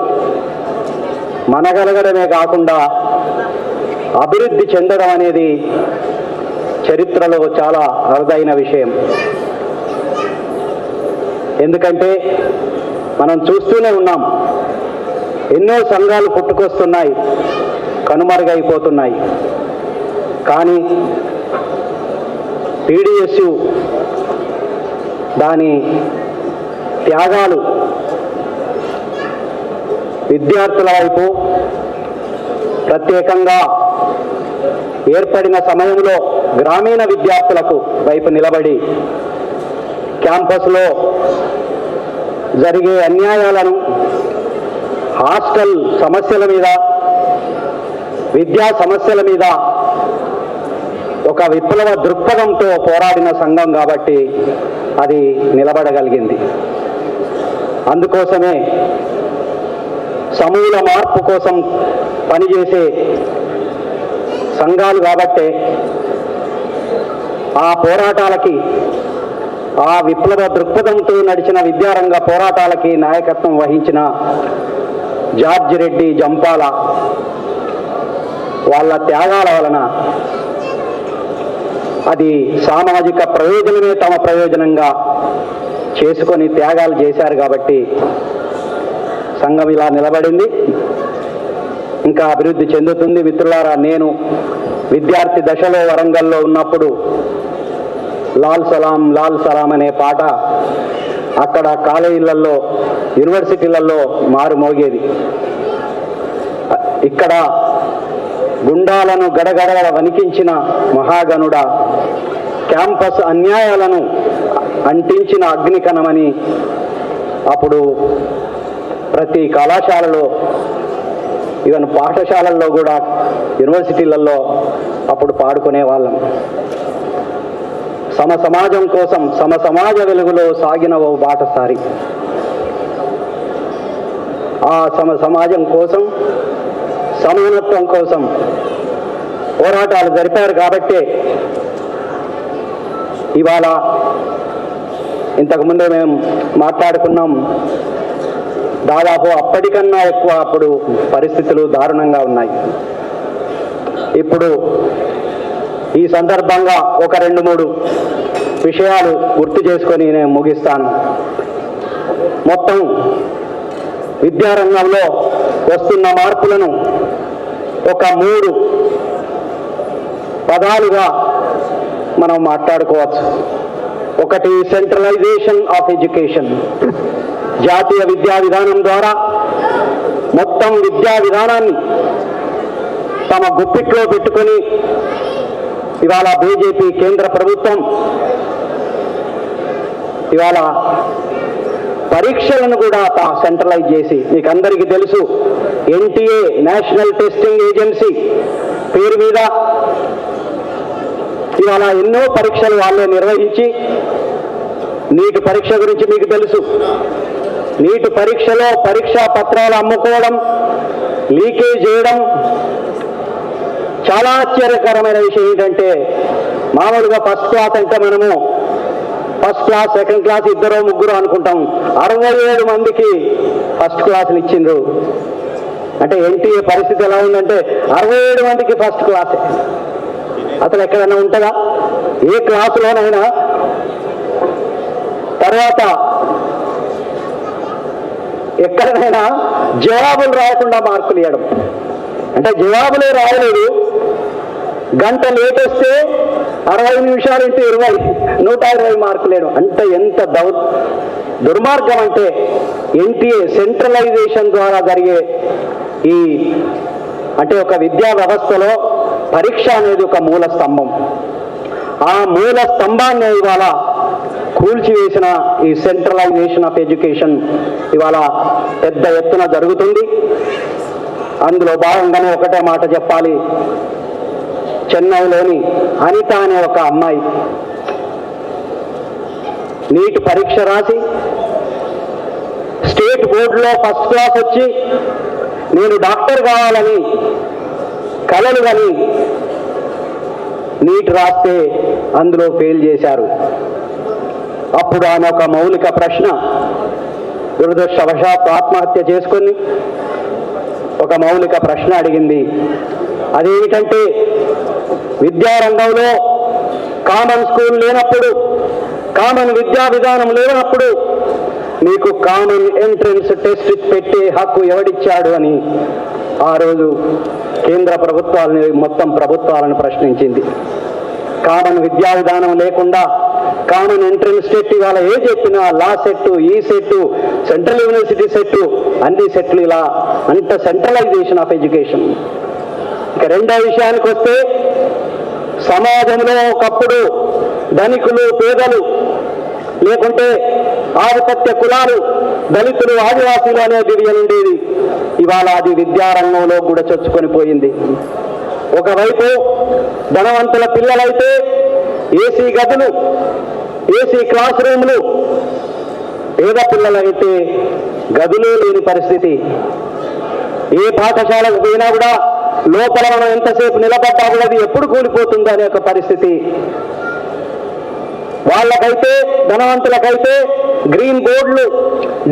మనగలగడమే కాకుండా అభివృద్ధి చెందడం అనేది చరిత్రలో చాలా అరుదైన విషయం. ఎందుకంటే మనం చూస్తూనే ఉన్నాం, ఎన్నో సంఘాలు పుట్టుకొస్తున్నాయి, కనుమరుగైపోతున్నాయి. కానీ పీడిఎస్యు దాని త్యాగాలు విద్యార్థుల వైపు, ప్రత్యేకంగా ఏర్పడిన సమయంలో గ్రామీణ విద్యార్థులకు వైపు నిలబడి క్యాంపస్లో జరిగే అన్యాయాలను, హాస్టల్ సమస్యల మీద, విద్యా సమస్యల మీద ఒక విప్లవ దృక్పథంతో పోరాడిన సంఘం కాబట్టి అది నిలబడగలిగింది. అందుకోసమే సమూల మార్పు కోసం పనిచేసే సంఘాలు కాబట్టే ఆ పోరాటాలకి, ఆ విప్లవ దృక్పథంతో నడిచిన విద్యారంగ పోరాటాలకి నాయకత్వం వహించిన జార్జ్ రెడ్డి, జంపాల వాళ్ళ త్యాగాల వలన అది సామాజిక ప్రయోజనమే తమ ప్రయోజనంగా చేసుకొని త్యాగాలు చేశారు కాబట్టి సంఘం ఇలా నిలబడింది, ఇంకా అభివృద్ధి చెందుతుంది. మిత్రులారా, నేను విద్యార్థి దశలో వరంగల్లో ఉన్నప్పుడు లాల్ సలాం లాల్ సలాం అనే పాట అక్కడ కాలేజీలలో, యూనివర్సిటీలలో మారుమోగేది. ఇక్కడ గుండాలను గడగడ వణికించిన మహాగణుడ, క్యాంపస్ అన్యాయాలను అంటించిన అగ్నికణమని అప్పుడు ప్రతి కళాశాలలో, ఈవెన్ పాఠశాలల్లో కూడా, యూనివర్సిటీలలో అప్పుడు పాడుకునే వాళ్ళం. సమ సమాజం కోసం, సమ సమాజ వెలుగులో సాగిన ఓ బాటసారి. ఆ సమ సమాజం కోసం, సమానత్వం కోసం పోరాటాలు జరిపారు కాబట్టే ఇవాళ ఇంతకుముందే మేము మాట్లాడుకున్నాం, దాదాపు అప్పటికన్నా ఎక్కువ అప్పుడు పరిస్థితులు దారుణంగా ఉన్నాయి. ఇప్పుడు ఈ సందర్భంగా ఒక 2-3 విషయాలు గుర్తు చేసుకొని నేను ముగిస్తాను. మొత్తం విద్యారంగంలో వస్తున్న మార్పులను ఒక 3 పదాలుగా మనం మాట్లాడుకోవచ్చు. ఒకటి, సెంట్రలైజేషన్ ఆఫ్ ఎడ్యుకేషన్. జాతీయ విద్యా విధానం ద్వారా మొత్తం విద్యా విధానాన్ని తమ గుప్పిట్లో పెట్టుకొని ఇవాళ బీజేపీ కేంద్ర ప్రభుత్వం ఇవాళ పరీక్షలను కూడా సెంట్రలైజ్ చేసి, మీకు అందరికీ తెలుసు, ఎన్టీఏ నేషనల్ టెస్టింగ్ ఏజెన్సీ పేరు మీద ఇవాళ ఎన్నో పరీక్షలు వాళ్ళే నిర్వహించి, నీటి పరీక్ష గురించి మీకు తెలుసు, నీటి పరీక్షలో పరీక్షా పత్రాలు అమ్ముకోవడం, లీకేజ్ చేయడం. చాలా ఆశ్చర్యకరమైన విషయం ఏంటంటే, మామూలుగా ఫస్ట్ క్లాస్ అంటే మనము ఫస్ట్ క్లాస్, సెకండ్ క్లాస్ 2-3 అనుకుంటాం. 67 మందికి ఫస్ట్ క్లాసులు ఇచ్చిండ్రు. అంటే ఎన్టీఏ పరిస్థితి ఎలా ఉందంటే 67 మందికి ఫస్ట్ క్లాసే. అసలు ఎక్కడైనా ఉంటుందా ఏ క్లాసులోనైనా? తర్వాత ఎక్కడైనా జవాబులు రాయకుండా మార్కులు ఇవ్వడం. అంటే జవాబులే రాయలేదు, గంట లేట్ వస్తే 60 నిమిషాలు ఇంటూ 20, 120 మార్కులు వేయడం. అంటే ఎంత దుర్మార్గం అంటే, ఎన్టీఏ సెంట్రలైజేషన్ ద్వారా జరిగే ఈ అంటే ఒక విద్యా వ్యవస్థలో పరీక్ష అనేది ఒక మూల స్తంభం. ఆ మూల స్తంభాన్ని ఇవాళ కూల్చివేసిన ఈ సెంట్రలైజేషన్ ఆఫ్ ఎడ్యుకేషన్ ఇవాళ పెద్ద ఎత్తున జరుగుతుంది. అందులో భాగంగానే ఒకటే మాట చెప్పాలి. చెన్నైలోని అనిత అనే ఒక అమ్మాయి నీట్ పరీక్ష రాసి స్టేట్ బోర్డులో ఫస్ట్ క్లాస్ వచ్చి, నేను డాక్టర్ కావాలని కలలు కని నీట్ రాస్తే అందులో ఫెయిల్ చేశారు. అప్పుడు ఆమె ఒక మౌలిక ప్రశ్న, దురదృష్టవశాత్తు ఆత్మహత్య చేసుకొని ఒక మౌలిక ప్రశ్న అడిగింది. అదేమిటంటే, విద్యారంగంలో కామన్ స్కూల్ లేనప్పుడు, కామన్ విద్యా విధానం లేనప్పుడు మీకు కామన్ ఎంట్రన్స్ టెస్ట్ పెట్టే హక్కు ఎవడిచ్చాడు అని ఆ రోజు కేంద్ర ప్రభుత్వాలని, మొత్తం ప్రభుత్వాలను ప్రశ్నించింది. కామన్ విద్యా విధానం లేకుండా కామన్ ఎంట్రన్స్ సెట్ ఇవాళ ఏ చెప్పినా లా సెట్, ఈ సెట్, సెంట్రల్ యూనివర్సిటీ సెట్, అన్ని సెట్లు ఇలా అంత సెంట్రలైజేషన్ ఆఫ్ ఎడ్యుకేషన్. ఇక రెండో విషయానికి వస్తే, సమాజంలో ఒకప్పుడు ధనికులు, పేదలు, లేకుంటే ఆధిపత్య కులాలు, దళితులు, ఆదివాసీలు అనే డివిజన్ ఉండేది. ఇవాళ అది విద్యారంగంలో కూడా చొచ్చుకొని పోయింది. ఒకవైపు ధనవంతుల పిల్లలైతే ఏసీ గదులు, ఏసీ క్లాస్ రూమ్లు, పేద పిల్లలైతే గదులే లేని పరిస్థితి. ఏ పాఠశాలకు పోయినా కూడా లోపల మనం ఎంతసేపు నిలబడ్డా కూడా అది ఎప్పుడు కూలిపోతుందో అనే ఒక పరిస్థితి. వాళ్ళకైతే, ధనవంతులకైతే గ్రీన్ బోర్డులు,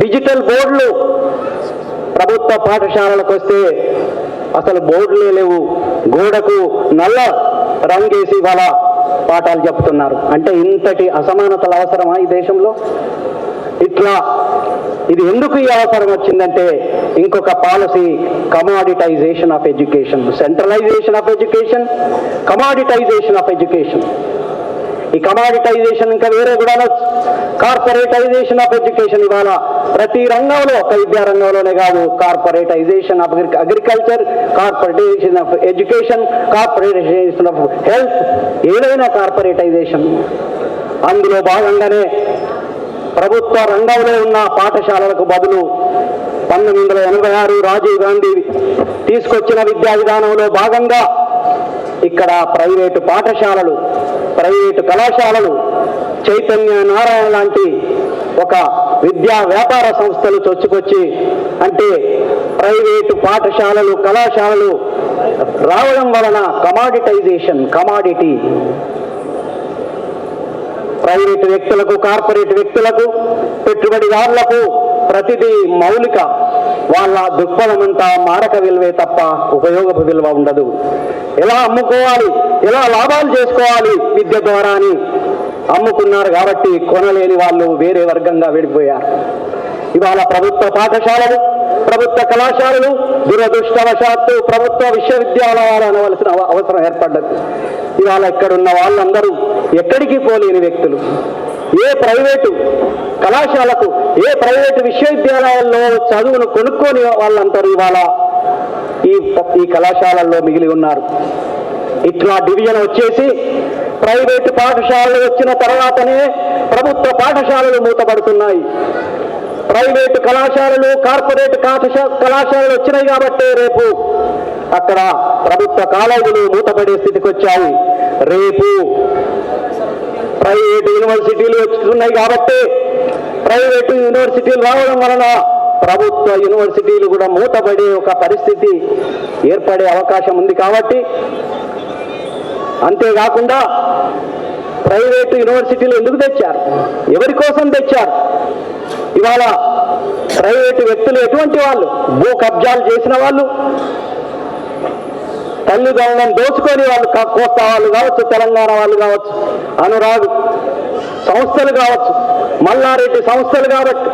డిజిటల్ బోర్డులు. ప్రభుత్వ పాఠశాలలకు వస్తే అసలు బోర్డులే లేవు, గోడకు నల్ల రంగేసి వాళ్ళ పాఠాలు చెప్తున్నారు. అంటే ఇంతటి అసమానతలు అవసరమా ఈ దేశంలో? ఇట్లా ఇది ఎందుకు ఈ అవసరం వచ్చిందంటే, ఇంకొక policy, commoditization of education, centralization of education, commoditization of education. ఈ కమాడిటైజేషన్ ఇంకా వేరే కూడా, కార్పొరేటైజేషన్ ఆఫ్ ఎడ్యుకేషన్. ఇవాళ ప్రతి రంగంలో, ఒక విద్యా రంగంలోనే కాదు, corporatisation of agriculture, corporatisation of education, corporatization of health, ఏదైనా కార్పొరేటైజేషన్. అందులో భాగంగానే ప్రభుత్వ రంగంలో ఉన్న పాఠశాలలకు బదులు 1986 రాజీవ్ గాంధీ తీసుకొచ్చిన విద్యా విధానంలో భాగంగా ఇక్కడ ప్రైవేటు పాఠశాలలు, ప్రైవేటు కళాశాలలు, చైతన్య నారాయణ లాంటి ఒక విద్యా వ్యాపార సంస్థలు చొచ్చుకొచ్చి, అంటే ప్రైవేటు పాఠశాలలు, కళాశాలలు రావడం వలన కమాడిటైజేషన్, కమాడిటీ, ప్రైవేటు వ్యక్తులకు, కార్పొరేట్ వ్యక్తులకు, పెట్టుబడిదారులకు ప్రతిదీ మౌలిక, వాళ్ళ దృక్పథమంతా మారక విలువే తప్ప ఉపయోగపు విలువ ఉండదు. ఎలా అమ్ముకోవాలి, ఎలా లాభాలు చేసుకోవాలి విద్య ద్వారా అని అమ్ముకున్నారు కాబట్టి కొనలేని వాళ్ళు వేరే వర్గంగా విడిపోయారు. ఇవాళ ప్రభుత్వ పాఠశాలలు, ప్రభుత్వ కళాశాలలు దురదృష్టవశాత్తు ప్రభుత్వ విశ్వవిద్యాలయాలు అనవలసిన అవసరం ఏర్పడ్డది. ఇవాళ ఇక్కడున్న వాళ్ళందరూ ఎక్కడికి పోలేని వ్యక్తులు. ఏ ప్రైవేటు కళాశాలకు, ఏ ప్రైవేటు విశ్వవిద్యాలయాల్లో చదువును కొనుక్కొని వాళ్ళందరూ ఇవాళ ఈ కళాశాలల్లో మిగిలి ఉన్నారు. ఇట్లా డివిజన్ వచ్చేసి ప్రైవేటు పాఠశాలలు వచ్చిన తర్వాతనే ప్రభుత్వ పాఠశాలలు మూతపడుతున్నాయి. ప్రైవేటు కళాశాలలు, కార్పొరేట్ కళాశాలలు వచ్చినాయి కాబట్టి రేపు అక్కడ ప్రభుత్వ కాలేజీలు మూతపడే స్థితికి వచ్చాయి. రేపు ప్రైవేటు యూనివర్సిటీలు వస్తున్నాయి కాబట్టి ప్రైవేటు యూనివర్సిటీలు రావడం వలన ప్రభుత్వ యూనివర్సిటీలు కూడా మూతపడే ఒక పరిస్థితి ఏర్పడే అవకాశం ఉంది. కాబట్టి అంతేకాకుండా ప్రైవేటు యూనివర్సిటీలు ఎందుకు తెచ్చారు, ఎవరి కోసం తెచ్చారు? ఇవాళ ప్రైవేటు వ్యక్తులు ఎటువంటి వాళ్ళు? భూ కబ్జాలు చేసిన వాళ్ళు, తల్లిదండ్రులను దోచుకొని వాళ్ళు, కోస్తా వాళ్ళు కావచ్చు, తెలంగాణ వాళ్ళు కావచ్చు, అనురాగ్ సంస్థలు కావచ్చు, మల్లారెడ్డి సంస్థలు కాబట్టి,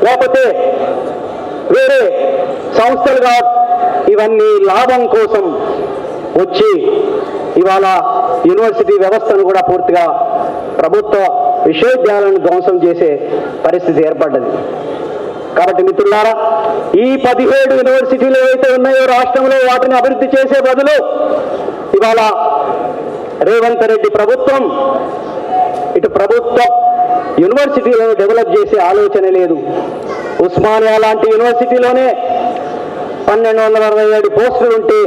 లేకపోతే వేరే సంస్థలు కావచ్చు, ఇవన్నీ లాభం కోసం వచ్చి ఇవాళ యూనివర్సిటీ వ్యవస్థను కూడా పూర్తిగా ప్రభుత్వ విశ్వవిద్యాలయాలను ధ్వంసం చేసే పరిస్థితి ఏర్పడ్డది. కాబట్టి మిత్రులారా, ఈ 17 యూనివర్సిటీలు ఏవైతే ఉన్నాయో రాష్ట్రంలో వాటిని అభివృద్ధి చేసే బదులు ఇవాళ రేవంత్ రెడ్డి ప్రభుత్వం ఇటు ప్రభుత్వ యూనివర్సిటీలను డెవలప్ చేసే ఆలోచన లేదు. ఉస్మానియా లాంటి యూనివర్సిటీలోనే 1267 పోస్టులు ఉంటే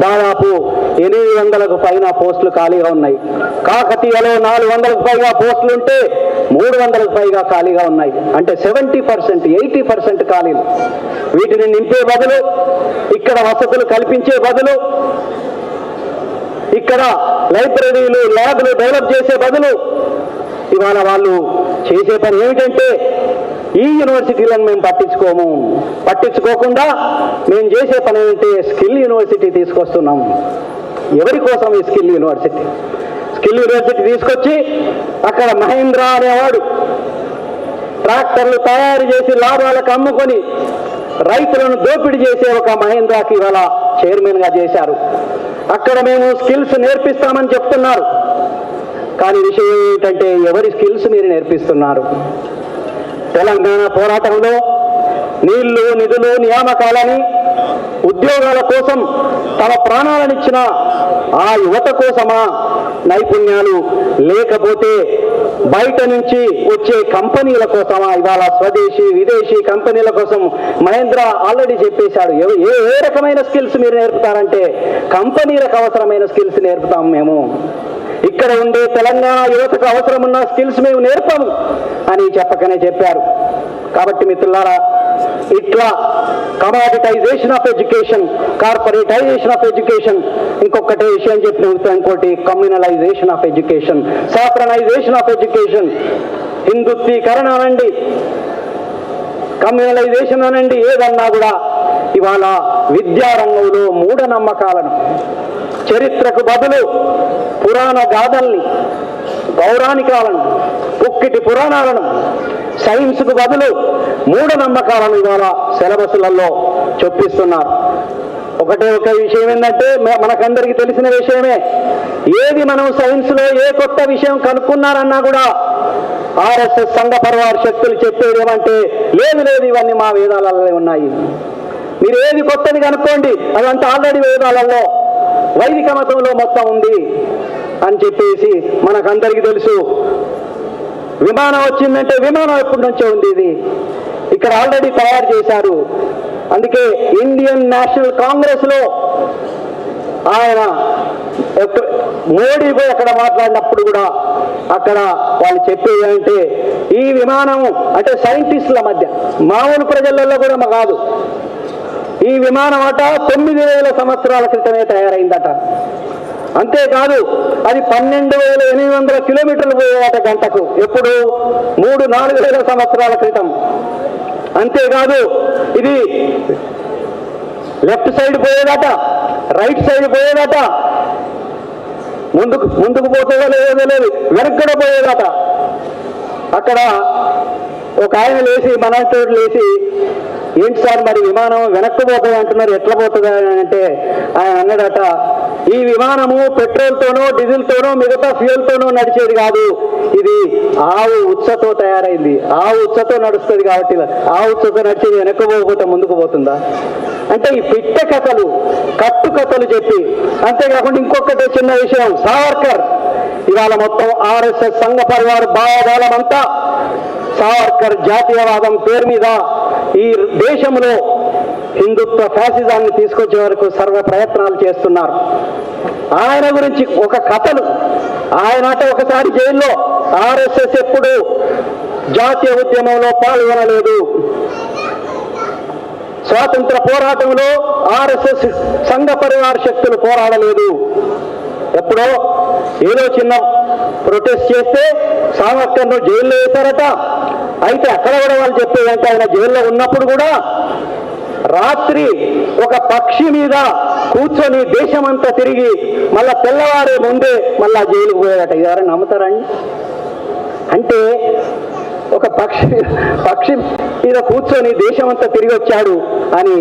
దాదాపు 800కు పైన పోస్టులు ఖాళీగా ఉన్నాయి. కాకతీయలో 400కు పైగా పోస్టులు ఉంటే 300కు పైగా ఖాళీగా ఉన్నాయి. అంటే 70%, 80% ఖాళీలు. వీటిని నింపే బదులు, ఇక్కడ వసతులు కల్పించే బదులు, ఇక్కడ లైబ్రరీలు, ల్యాబ్లు డెవలప్ చేసే బదులు ఇవాళ వాళ్ళు చేసే పని ఏమిటంటే ఈ యూనివర్సిటీలను మేము పట్టించుకోకుండా మేము చేసే పని ఏంటంటే స్కిల్ యూనివర్సిటీ తీసుకొస్తున్నాం. ఎవరి కోసం ఈ స్కిల్ యూనివర్సిటీ? స్కిల్ యూనివర్సిటీ తీసుకొచ్చి అక్కడ మహేంద్ర అనేవాడు ట్రాక్టర్లు తయారు చేసి లాభాలకు అమ్ముకొని రైతులను దోపిడీ చేసే ఒక మహేంద్రకి ఇవాళ చైర్మన్గా చేశారు. అక్కడ మేము స్కిల్స్ నేర్పిస్తామని చెప్తున్నారు. కానీ విషయం ఏంటంటే ఎవరి స్కిల్స్ మీరు నేర్పిస్తున్నారు? తెలంగాణ పోరాటంలో నీళ్లు, నిధులు, నియామకాలని ఉద్యోగాల కోసం తమ ప్రాణాలనిచ్చిన ఆ యువత కోసమా నైపుణ్యాలు, లేకపోతే బయట నుంచి వచ్చే కంపెనీల కోసమా? ఇవాళ స్వదేశీ విదేశీ కంపెనీల కోసం మహేంద్ర ఆల్రెడీ చెప్పేశాడు. ఏ రకమైన స్కిల్స్ మీరు నేర్పుతారంటే కంపెనీలకు అవసరమైన స్కిల్స్ నేర్పుతాం మేము. ఇక్కడ ఉండే తెలంగాణ యువతకు అవసరం ఉన్న స్కిల్స్ మేము నేర్పాము అని చెప్పకనే చెప్పారు. కాబట్టి మిత్రులారా, ఇట్లా commoditization of education, corporatization of education, ఇంకొకటి విషయం చెప్పిన ఇంకోటి communalization of education, saffronization of education, హిందుత్వీకరణ అనండి, కమ్యూనలైజేషన్ అనండి, ఏదన్నా కూడా ఇవాళ విద్యారంగంలో మూఢనమ్మకాలను, చరిత్రకు బదులు పురాణ గాథల్ని, పౌరాణికాలను, పుక్కిటి పురాణాలను, సైన్స్కు బదులు మూఢనమ్మకాలను ఇవాళ సిలబస్లలో చొప్పిస్తున్నారు. ఒకటే ఒక విషయం ఏంటంటే మనకందరికీ తెలిసిన విషయమే, ఏది మనం సైన్స్లో ఏ కొత్త విషయం కనుక్కున్నారన్నా కూడా ఆర్ఎస్ఎస్ సంఘ పరివార శక్తులు చెప్పేది ఏమంటే లేదు ఇవన్నీ మా వేదాలలో ఉన్నాయి, మీరు ఏది కొత్తది కనుక్కోండి, అదంతా ఆల్రెడీ వేదాలలో వైదిక మతంలో మొత్తం ఉంది అని చెప్పేసి మనకందరికీ తెలుసు. విమానం వచ్చిందంటే విమానం ఎప్పటి నుంచో ఉంది, ఇది ఇక్కడ ఆల్రెడీ తయారు చేశారు. అందుకే ఇండియన్ నేషనల్ కాంగ్రెస్ లో ఆయన మోడీ పోయి అక్కడ మాట్లాడినప్పుడు కూడా అక్కడ వాళ్ళు చెప్పేది అంటే ఈ విమానం అంటే సైంటిస్టుల మధ్య, మామూలు ప్రజలలో కూడా కాదు, ఈ విమానం అట 9,000 సంవత్సరాల క్రితమే తయారైందట. అంతేకాదు అది 12,800 కిలోమీటర్లు పోయేదట గంటకు. ఎప్పుడు? 3-4 సంవత్సరాల క్రితం. అంతేకాదు ఇది లెఫ్ట్ సైడ్ పోయేదట, రైట్ సైడ్ పోయేదట, ముందుకు పోతుందో లేదో లేదు, వెనక్కి కూడా పోయేదట. అక్కడ ఒక ఆయన లేచి, మనతోడు లేచి, ఏంటి సార్ మరి విమానం వెనక్కి పోతుంది అంటున్నారు, ఎట్లా పోతుంది అని అంటే ఆయన అన్నాడట, ఈ విమానము పెట్రోల్తోనో డీజిల్తోనో మిగతా ఫ్యూయల్తోనో నడిచేది కాదు, ఇది ఆవు ఉత్సతో తయారైంది, ఆవు ఉత్సతో నడుస్తుంది కాబట్టి ఆవు ఉత్సతో నడిచేది వెనక్కి పోకపోతే ముందుకు పోతుందా అంటే ఈ పిట్ట కథలు, కట్టు కథలు చెప్పి. అంతేకాకుండా ఇంకొకటి చిన్న విషయం, సావర్కర్ ఇవాళ మొత్తం ఆర్ఎస్ఎస్ సంఘ పరివార భావజాలం అంతా సావర్కర్ జాతీయవాదం పేరు మీద ఈ దేశంలో హిందుత్వ ఫ్యాసిజాన్ని తీసుకొచ్చే వరకు సర్వ ప్రయత్నాలు చేస్తున్నారు. ఆయన గురించి ఒక కథలు, ఆయన ఒకసారి జైల్లో ఆర్ఎస్ఎస్ ఎప్పుడు జాతీయ ఉద్యమంలో పాల్గొనలేదు, స్వాతంత్ర పోరాటంలో ఆర్ఎస్ఎస్ సంఘ పరివార శక్తులు పోరాడలేదు. ఎప్పుడో ఏదో చిన్న ప్రొటెస్ట్ చేస్తే సావర్కర్ను జైల్లో వేశారట. అయితే అక్కడ కూడా వాళ్ళు చెప్పేదంటే ఆయన జైల్లో ఉన్నప్పుడు కూడా రాత్రి ఒక పక్షి మీద కూర్చొని దేశమంతా తిరిగి మళ్ళా తెల్లవారే ముందే మళ్ళా జైలుకు పోయాడట. ఎవరైనా నమ్ముతారండి? అంటే ఒక పక్షి మీద కూర్చొని దేశమంతా తిరిగి వచ్చాడు అని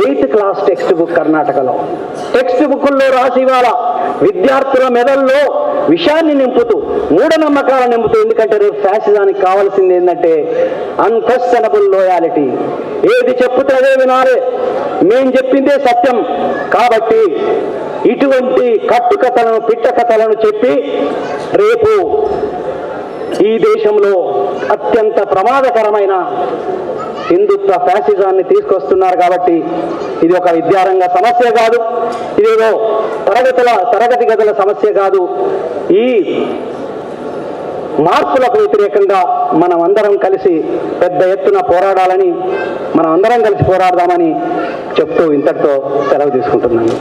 8th క్లాస్ టెక్స్ట్ బుక్ కర్ణాటకలో టెక్స్ట్ బుక్ల్లో రాసి ఇవాళ విద్యార్థుల మెదల్లో విషయాన్ని నింపుతూ, మూఢనమ్మకాలను నింపుతూ. ఎందుకంటే రేపు ఫ్యాసిజానికి కావాల్సింది ఏంటంటే అన్క్వశ్చనబుల్ లోయాలిటీ, ఏది చెప్పుతే అదే వినాలి, మేం చెప్పిందే సత్యం. కాబట్టి ఇటువంటి కట్టుకథలను, పిట్ట కథలను చెప్పి రేపు ఈ దేశంలో అత్యంత ప్రమాదకరమైన హిందుత్వ ఫ్యాసిజాన్ని తీసుకొస్తున్నారు. కాబట్టి ఇది ఒక విద్యారంగ సమస్య కాదు, ఇదేదో తరగతి గదుల సమస్య కాదు. ఈ మార్పులకు వ్యతిరేకంగా మనం అందరం కలిసి పెద్ద ఎత్తున పోరాడాలని, మనం అందరం కలిసి పోరాడదామని చెప్తూ ఇంతటితో సెలవు తీసుకుంటున్నాను.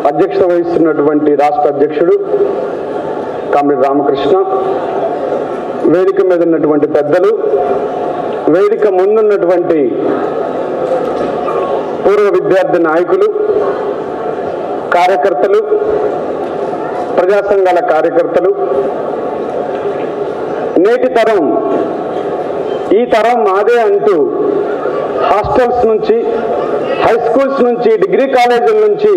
అధ్యక్షత వహిస్తున్నటువంటి రాష్ట్ర అధ్యక్షుడు కామ్రేడ్ రామకృష్ణ, వేదిక మీద ఉన్నటువంటి పెద్దలు, వేదిక ముందున్నటువంటి పూర్వ విద్యార్థి నాయకులు, కార్యకర్తలు, ప్రజా సంఘాల కార్యకర్తలు, నేటి తరం ఈ తరం మాదే అంటూ హాస్టల్స్ నుంచి, హై స్కూల్స్ నుంచి, డిగ్రీ కాలేజీల నుంచి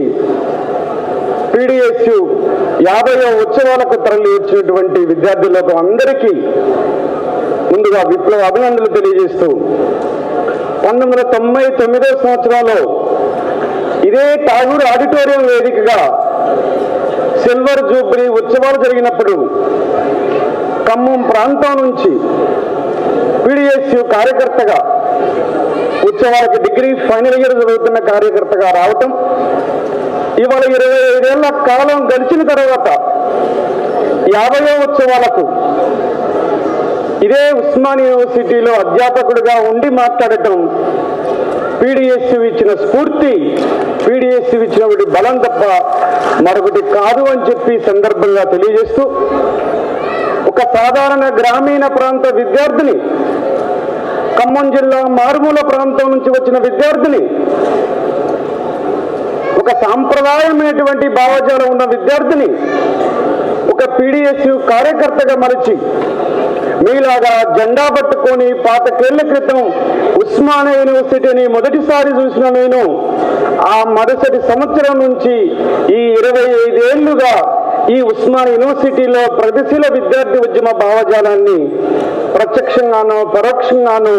PDSU 50వ ఉత్సవాలకు తరలి వచ్చినటువంటి విద్యార్థి లోకం అందరికీ ముందుగా విప్లవ అభినందనలు తెలియజేస్తూ 1999 సంవత్సరంలో ఇదే ఠాగూర్ ఆడిటోరియం వేదికగా సిల్వర్ జూబ్లీ ఉత్సవాలు జరిగినప్పుడు ఖమ్మం ప్రాంతం నుంచి PDSU కార్యకర్తగా, ఉత్సవాలకి డిగ్రీ ఫైనల్ ఇయర్ చదువుతున్న కార్యకర్తగా రావటం, ఇవాళ 25 ఏళ్ల కాలం గడిచిన తర్వాత 50వ ఉత్సవాలకు ఇదే ఉస్మానియా యూనివర్సిటీలో అధ్యాపకుడిగా ఉండి మాట్లాడటం PDSU ఇచ్చిన స్ఫూర్తి, PDSU ఇచ్చిన బలం తప్ప మరొకటి కాదు అని చెప్పి సందర్భంగా తెలియజేస్తూ, ఒక సాధారణ గ్రామీణ ప్రాంత విద్యార్థిని, ఖమ్మం జిల్లా మారుమూల ప్రాంతం నుంచి వచ్చిన విద్యార్థిని, ఒక సాంప్రదాయమైనటువంటి భావజాలం ఉన్న విద్యార్థిని ఒక PDSU కార్యకర్తగా మలిచి మీలాగా జెండా పట్టుకొని పాతికేళ్ల క్రితం ఉస్మానియా యూనివర్సిటీని మొదటిసారి చూసిన నేను ఆ మరుసటి సంవత్సరం నుంచి ఈ 25 ఏళ్లుగా ఈ ఉస్మానియా యూనివర్సిటీలో ప్రగతిశీల విద్యార్థి ఉద్యమ భావజాలాన్ని ప్రత్యక్షంగానో పరోక్షంగానో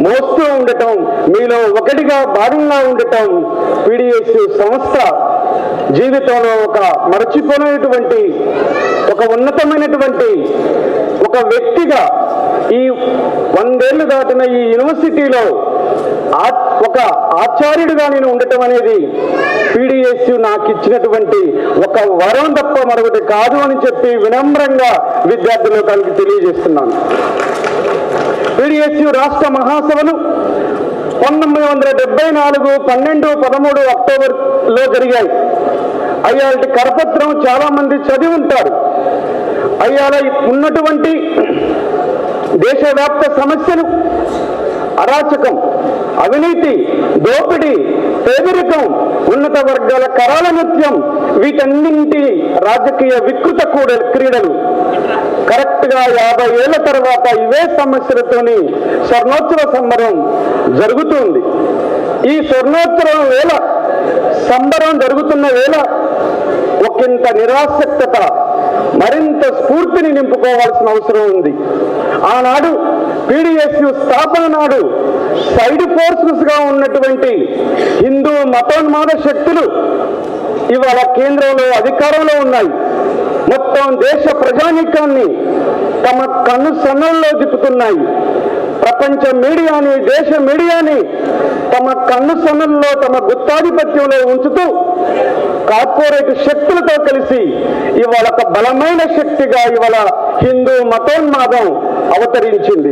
మోస్తూ ఉండటం, మీలో ఒకటిగా భాగంగా ఉండటం PDSU సంస్థ జీవితంలో ఒక మరచిపోలేనటువంటి, ఒక ఉన్నతమైనటువంటి ఒక వ్యక్తిగా ఈ 100 ఏళ్లు దాటిన ఈ యూనివర్సిటీలో ఒక ఆచార్యుడిగా నేను ఉండటం అనేది PDSU నాకు ఇచ్చినటువంటి ఒక వరం తప్ప మరొకటి కాదు అని చెప్పి వినమ్రంగా విద్యార్థులకు తెలియజేస్తున్నాను. PDSU రాష్ట్ర మహాసభలు 1974 12-13 అక్టోబర్లో జరిగాయి. అయ్యాటి కరపత్రం చాలా మంది చదివి ఉంటారు. అయ్యాల ఉన్నటువంటి దేశవ్యాప్త సమస్యలు, అరాచకం, అవినీతి, దోపిడీ, పేదరికం, ఉన్నత వర్గాల కరాల నృత్యం, వీటన్నింటి రాజకీయ వికృత క్రీడలు కరెక్ట్ గా 50 ఏళ్ల తర్వాత ఇవే సమస్యలతోని స్వర్ణోత్సవ సంబరం జరుగుతుంది. ఈ స్వర్ణోత్సవం వేళ, సంబరం జరుగుతున్న వేళ ఒకంత నిరాసక్తత, మరింత స్ఫూర్తిని నింపుకోవాల్సిన అవసరం ఉంది. ఆనాడు PDSU స్థాపన నాడు సైడ్ ఫోర్సెస్ గా ఉన్నటువంటి హిందూ మతోన్మాద శక్తులు ఇవాళ కేంద్రంలో అధికారంలో ఉన్నాయి. మొత్తం దేశ ప్రజానీకాన్ని తమ కన్ను సన్నల్లో దిప్పుతున్నాయి. ప్రపంచ మీడియాని, దేశ మీడియాని తమ కన్ను సన్నల్లో, తమ గుత్తాధిపత్యంలో ఉంచుతూ కార్పొరేట్ శక్తులతో కలిసి ఇవాళ ఒక బలమైన శక్తిగా ఇవాళ హిందూ మతోన్మాదం అవతరించింది.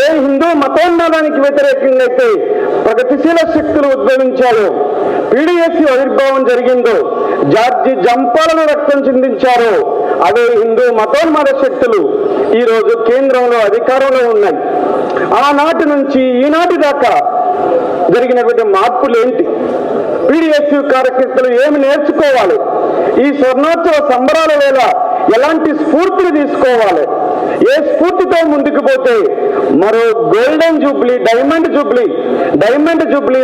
ఏ హిందూ మతోన్మాదానికి వ్యతిరేకంగా అయితే ప్రగతిశీల శక్తులు ఉద్భవించారో, PDSU ఆవిర్భావం జరిగిందో, జార్జి జంపాలను రక్తం చిందించారో, అవే హిందూ మతోన్మాద శక్తులు ఈరోజు కేంద్రంలో అధికారంలో ఉన్నాయి. ఆనాటి నుంచి ఈనాటి దాకా జరిగినటువంటి మార్పులు ఏంటి? PDSU కార్యకర్తలు ఏమి నేర్చుకోవాలి? ఈ స్వర్ణోత్సవ సంబరాల వేళ ఎలాంటి స్ఫూర్తిని తీసుకోవాలి? ఏ స్ఫూర్తితో ముందుకు పోతే మరో golden jubilee, diamond jubilee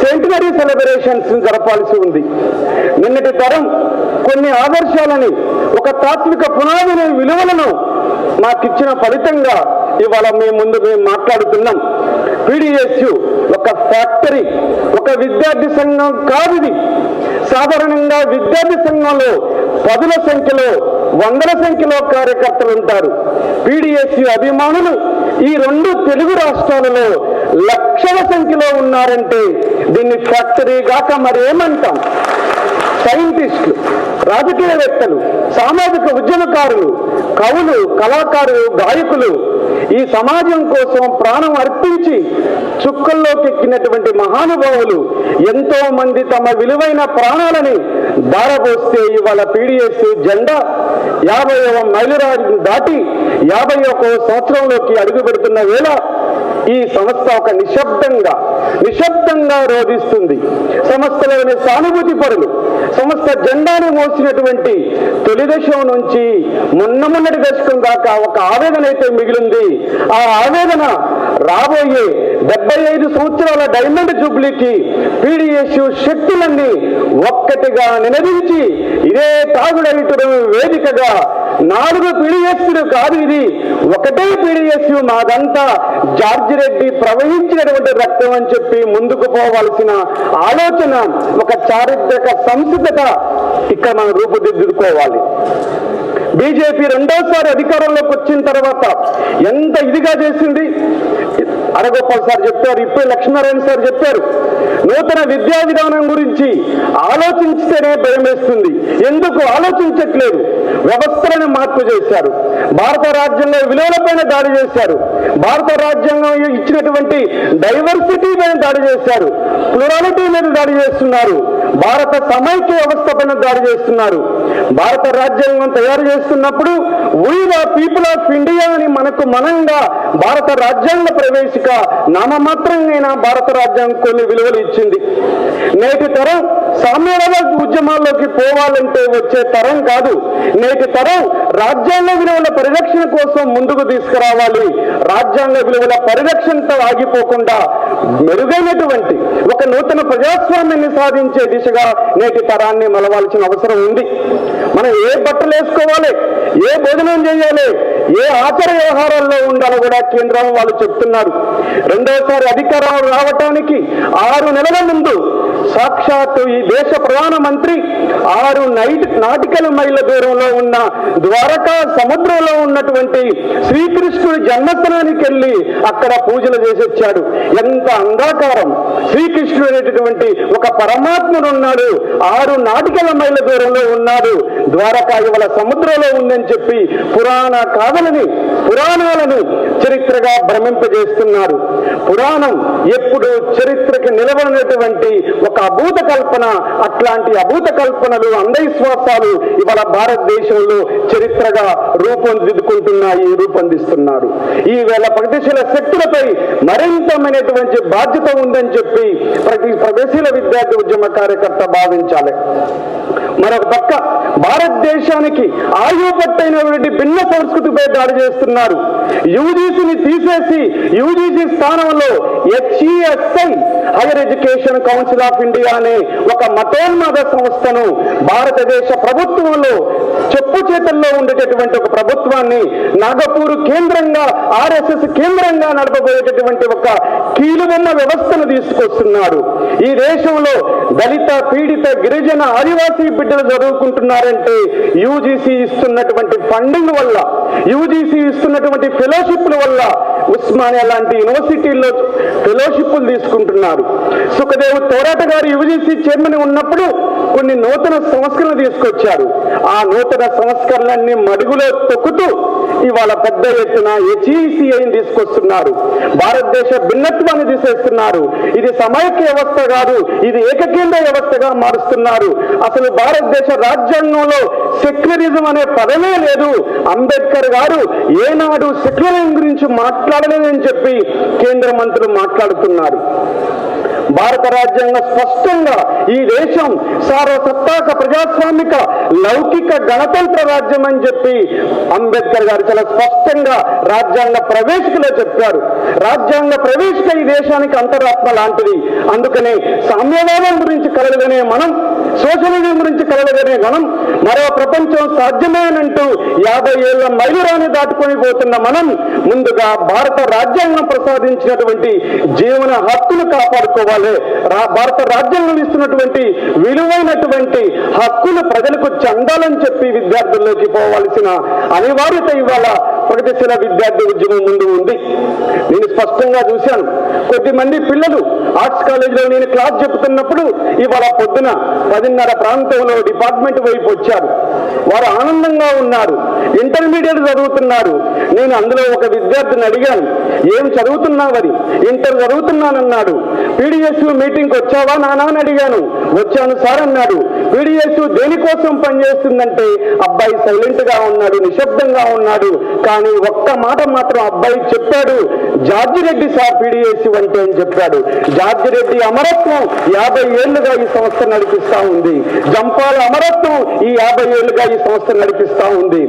centenary celebrations జరపాల్సి ఉంది. నిన్నటి తరం కొన్ని ఆదర్శాలని, ఒక తాత్విక పునాదిని, విలువలను మాకిచ్చిన ఫలితంగా ఇవాళ మేము మాట్లాడుతున్నాం. PDSU ఒక ఫ్యాక్టరీ, ఒక విద్యార్థి సంఘం కాదు. ఇది సాధారణంగా విద్యార్థి సంఘంలో 10ల సంఖ్యలో, 100ల సంఖ్యలో కార్యకర్తలు ఉంటారు. PDSU అభిమానులు ఈ 2 తెలుగు రాష్ట్రాలలో లక్షల సంఖ్యలో ఉన్నారంటే దీన్ని ఫ్యాక్టరీ గాక మరేమంటాం? సైంటిస్టులు, రాజకీయవేత్తలు, సామాజిక ఉద్యమకారులు, కవులు, కళాకారులు, గాయకులు ఈ సమాజం కోసం ప్రాణం అర్పించి చుక్కల్లోకి ఎక్కినటువంటి మహానుభావులు ఎంతో మంది తమ విలువైన ప్రాణాలని దారపోస్తే ఇవాళ పీడిఎస్ జెండా 50వ మైలురాయిని దాటి 51వ సంవత్సరంలోకి అడుగు పెడుతున్న వేళ ఈ సంస్థ ఒక నిశ్శబ్దంగా రోధిస్తుంది. సంస్థలోని సానుభూతి పరులు సంస్థ జెండాను మోసినటువంటి తొలి దశం నుంచి మొన్నటి దశకం దాకా ఒక ఆవేదన అయితే మిగిలింది. ఆ ఆవేదన రాబోయే 75 సంవత్సరాల డైమండ్ జూబ్లీకి పీడిఎస్ శక్తులన్నీ ఒక్కటిగా నినదించి ఇదే తాగుడైతుడు వేదికగా 4 పీడిఎస్లు కాదు, ఇది ఒకటే పీడిఎస్, మాదంతా జార్జి రెడ్డి ప్రవహించినటువంటి రక్తం అని చెప్పి ముందుకు పోవాల్సిన ఆలోచన, ఒక చారిత్రక సంసిద్ధత ఇక్కడ మనం రూపుదిద్దుకోవాలి. బీజేపీ రెండోసారి అధికారంలోకి వచ్చిన తర్వాత ఎంత ఇదిగా చేసింది. అరగోపాల్ సార్ చెప్పారు, ఇప్పుడే లక్ష్మీనారాయణ సార్ చెప్పారు, నూతన విద్యా విధానం గురించి ఆలోచించితేనే భయం వేస్తుంది. ఎందుకు ఆలోచించట్లేదు? వ్యవస్థలను మార్పు చేశారు, భారత రాజ్యాంగ విలువలపైన దాడి చేశారు, భారత రాజ్యాంగం ఇచ్చినటువంటి డైవర్సిటీ పైన దాడి చేశారు, ప్లూరాలిటీ మీద దాడి చేస్తున్నారు, భారత సమైక్య వ్యవస్థ పైన దాడి చేస్తున్నారు. భారత రాజ్యాంగం తయారు చేస్తున్నప్పుడు we the people of India అని మనకు మనంగా భారత రాజ్యాంగ ప్రవేశిక నామమాత్రంగా భారత రాజ్యాంగం కొన్ని విలువలు ఇచ్చింది. నేటి తరం సామ్యవాద ఉద్యమాల్లోకి పోవాలంటే వచ్చే తరం కాదు. నేటి తరం రాజ్యాంగ విలువల పరిరక్షణ కోసం ముందుకు తీసుకురావాలి. రాజ్యాంగ విలువల పరిరక్షణతో ఆగిపోకుండా మెరుగైనటువంటి ఒక నూతన ప్రజాస్వామ్యాన్ని సాధించే దిశగా నేటి తరాన్ని మలవాల్సిన అవసరం ఉంది. మనం ఏ బట్టలు వేసుకోవాలి, ఏ భోజనం చేయాలి, ఏ ఆచార వ్యవహారాల్లో ఉండాలో కూడా కేంద్రం వాళ్ళు చెప్తున్నారు. రెండోసారి అధికారం రావటానికి 6 నెలల ముందు సాక్షాత్తు ఈ దేశ ప్రధానమంత్రి 6 నాటికల మైళ్ళ దూరంలో ఉన్న ద్వారకా సముద్రంలో ఉన్నటువంటి శ్రీకృష్ణుడి జన్మస్థానానికి వెళ్ళి అక్కడ పూజలు చేసి వచ్చాడు. ఎంత అంధాకారం! శ్రీకృష్ణుడు అనేటటువంటి ఒక పరమాత్ముడు ఉన్నాడు, 6 నాటికల మైళ్ళ దూరంలో ఉన్నాడు. ద్వారకా ఇవాళ సముద్రంలో ఉందని చెప్పి పురాణాలను చరిత్రగా భ్రమింపజేస్తున్నారు. పురాణం ఎప్పుడు చరిత్రకి నిలబడినటువంటి ఒక అభూత కల్పన. అట్లాంటి అభూత కల్పనలు, అంధవిశ్వాసాలు ఇవాళ భారతదేశంలో చరిత్రగా రూపొందిస్తున్నారు. ఈవేళ ప్రగతిశీల శక్తులపై మరింతమైనటువంటి బాధ్యత ఉందని చెప్పి ప్రగతిశీల విద్యార్థి ఉద్యమ కార్యకర్త భావించాలి. మరొక పక్క భారతదేశానికి ఆయుపట్టైనటువంటి భిన్న సంస్కృతిపై దాడి చేస్తున్నారు. యూజీసీని తీసేసి యూజీసీ స్థానంలో HESI higher education council of India అనే ఒక మతోన్మాద సంస్థను భారతదేశ ప్రభుత్వంలో చెప్పు చేతుల్లో ఉండేటటువంటి ఒక ప్రభుత్వాన్ని నాగపూర్ కేంద్రంగా, RSS కేంద్రంగా నడపబోయేటటువంటి ఒక కీలుబొమ్మ వ్యవస్థను తీసుకొస్తున్నారు. ఈ దేశంలో దళిత, పీడిత, గిరిజన, ఆదివాసీ బిడ్డలు చదువుకుంటున్నారంటే యూజీసీ ఇస్తున్నటువంటి ఫండింగ్ వల్ల, యూజీసీ ఇస్తున్నటువంటి ఫెలోషిప్ల వల్ల. ఉస్మానియా లాంటి యూనివర్సిటీల్లో ఫెలోషిప్లు తీసుకుంటున్నారు. సుఖదేవ్ తోరాట గారు యూజీసీ చైర్మన్ ఉన్నప్పుడు కొన్ని నూతన సంస్కరణలు తీసుకొచ్చారు. ఆ నూతన సంస్కరణలన్నీ మడుగులో తొక్కుతూ ఇవాళ పెద్ద ఎత్తున HECIని తీసుకొస్తున్నారు. భారతదేశ భిన్నత్వాన్ని తీసేస్తున్నారు. ఇది సమైక్య వ్యవస్థ కాదు, ఇది ఏకకేంద్ర వ్యవస్థగా మారుస్తున్నారు. అసలు భారతదేశ రాజ్యాంగంలో సెక్యులరిజం అనే పదమే లేదు. అంబేద్కర్ గారు ఏనాడు సెక్యులరిజం గురించి మాట్లాడలేదని చెప్పి కేంద్ర మంత్రులు మాట్లాడుతున్నారు. భారత రాజ్యాంగం స్పష్టంగా ఈ దేశం సార్వసత్తాక ప్రజాస్వామిక లౌకిక గణతంత్ర రాజ్యం అని చెప్పి అంబేద్కర్ గారు చాలా స్పష్టంగా రాజ్యాంగ ప్రవేశికలో చెప్పారు. రాజ్యాంగ ప్రవేశిక ఈ దేశానికి అంతరాత్మ లాంటిది. అందుకనే సామ్యవాదం గురించి కలలుగానే మనం, సోషలిజం గురించి కలలుగానే మనం, మరో ప్రపంచం సాధ్యమేనంటూ 50 ఏళ్ల మైలురాని దాటుకొని పోతున్న మనం ముందుగా భారత రాజ్యాంగం ప్రసాదించినటువంటి జీవన హక్కును కాపాడుకోవాలి. భారత రాజ్యాంగం ఇస్తున్నటువంటి విలువైనటువంటి హక్కులు ప్రజలకు చెందాలని చెప్పి విద్యార్థుల్లోకి పోవాల్సిన అనివార్యత ఇవాళ ప్రగతిశీల విద్యార్థి ఉద్యమం ముందు ఉంది. నేను స్పష్టంగా చూశాను. కొద్దిమంది పిల్లలు ఆర్ట్స్ కాలేజీలో నేను క్లాస్ చెప్తున్నప్పుడు ఇవాళ పొద్దున 10:30 ప్రాంతంలో డిపార్ట్మెంట్ వైపు వచ్చారు. వారు ఆనందంగా ఉన్నారు, ఇంటర్మీడియట్ చదువుతున్నారు. నేను అందులో ఒక విద్యార్థిని అడిగాను, ఏం చదువుతున్నావని. ఇంటర్ చదువుతున్నానన్నాడు. పీడిఎస్ మీటింగ్కి వచ్చావా నానా అని అడిగాను. వచ్చాను సార్ అన్నాడు. పీడిఎస్ దేనికోసం పనిచేస్తుందంటే అబ్బాయి సైలెంట్ గా ఉన్నాడు, నిశ్శబ్దంగా ఉన్నాడు. కానీ ఒక్క మాట మాత్రం అబ్బాయి చెప్పాడు, జార్జి రెడ్డి సార్ పీడిఎస్ అంటే అని చెప్పాడు. జార్జి రెడ్డి అమరత్వం 50 ఏళ్లుగా ఈ సంస్థ నడిపిస్తా ఉంది. జంపాల అమరత్వం ఈ 50 ఏళ్లుగా ఈ సంస్థ నడిపిస్తా ఉంది.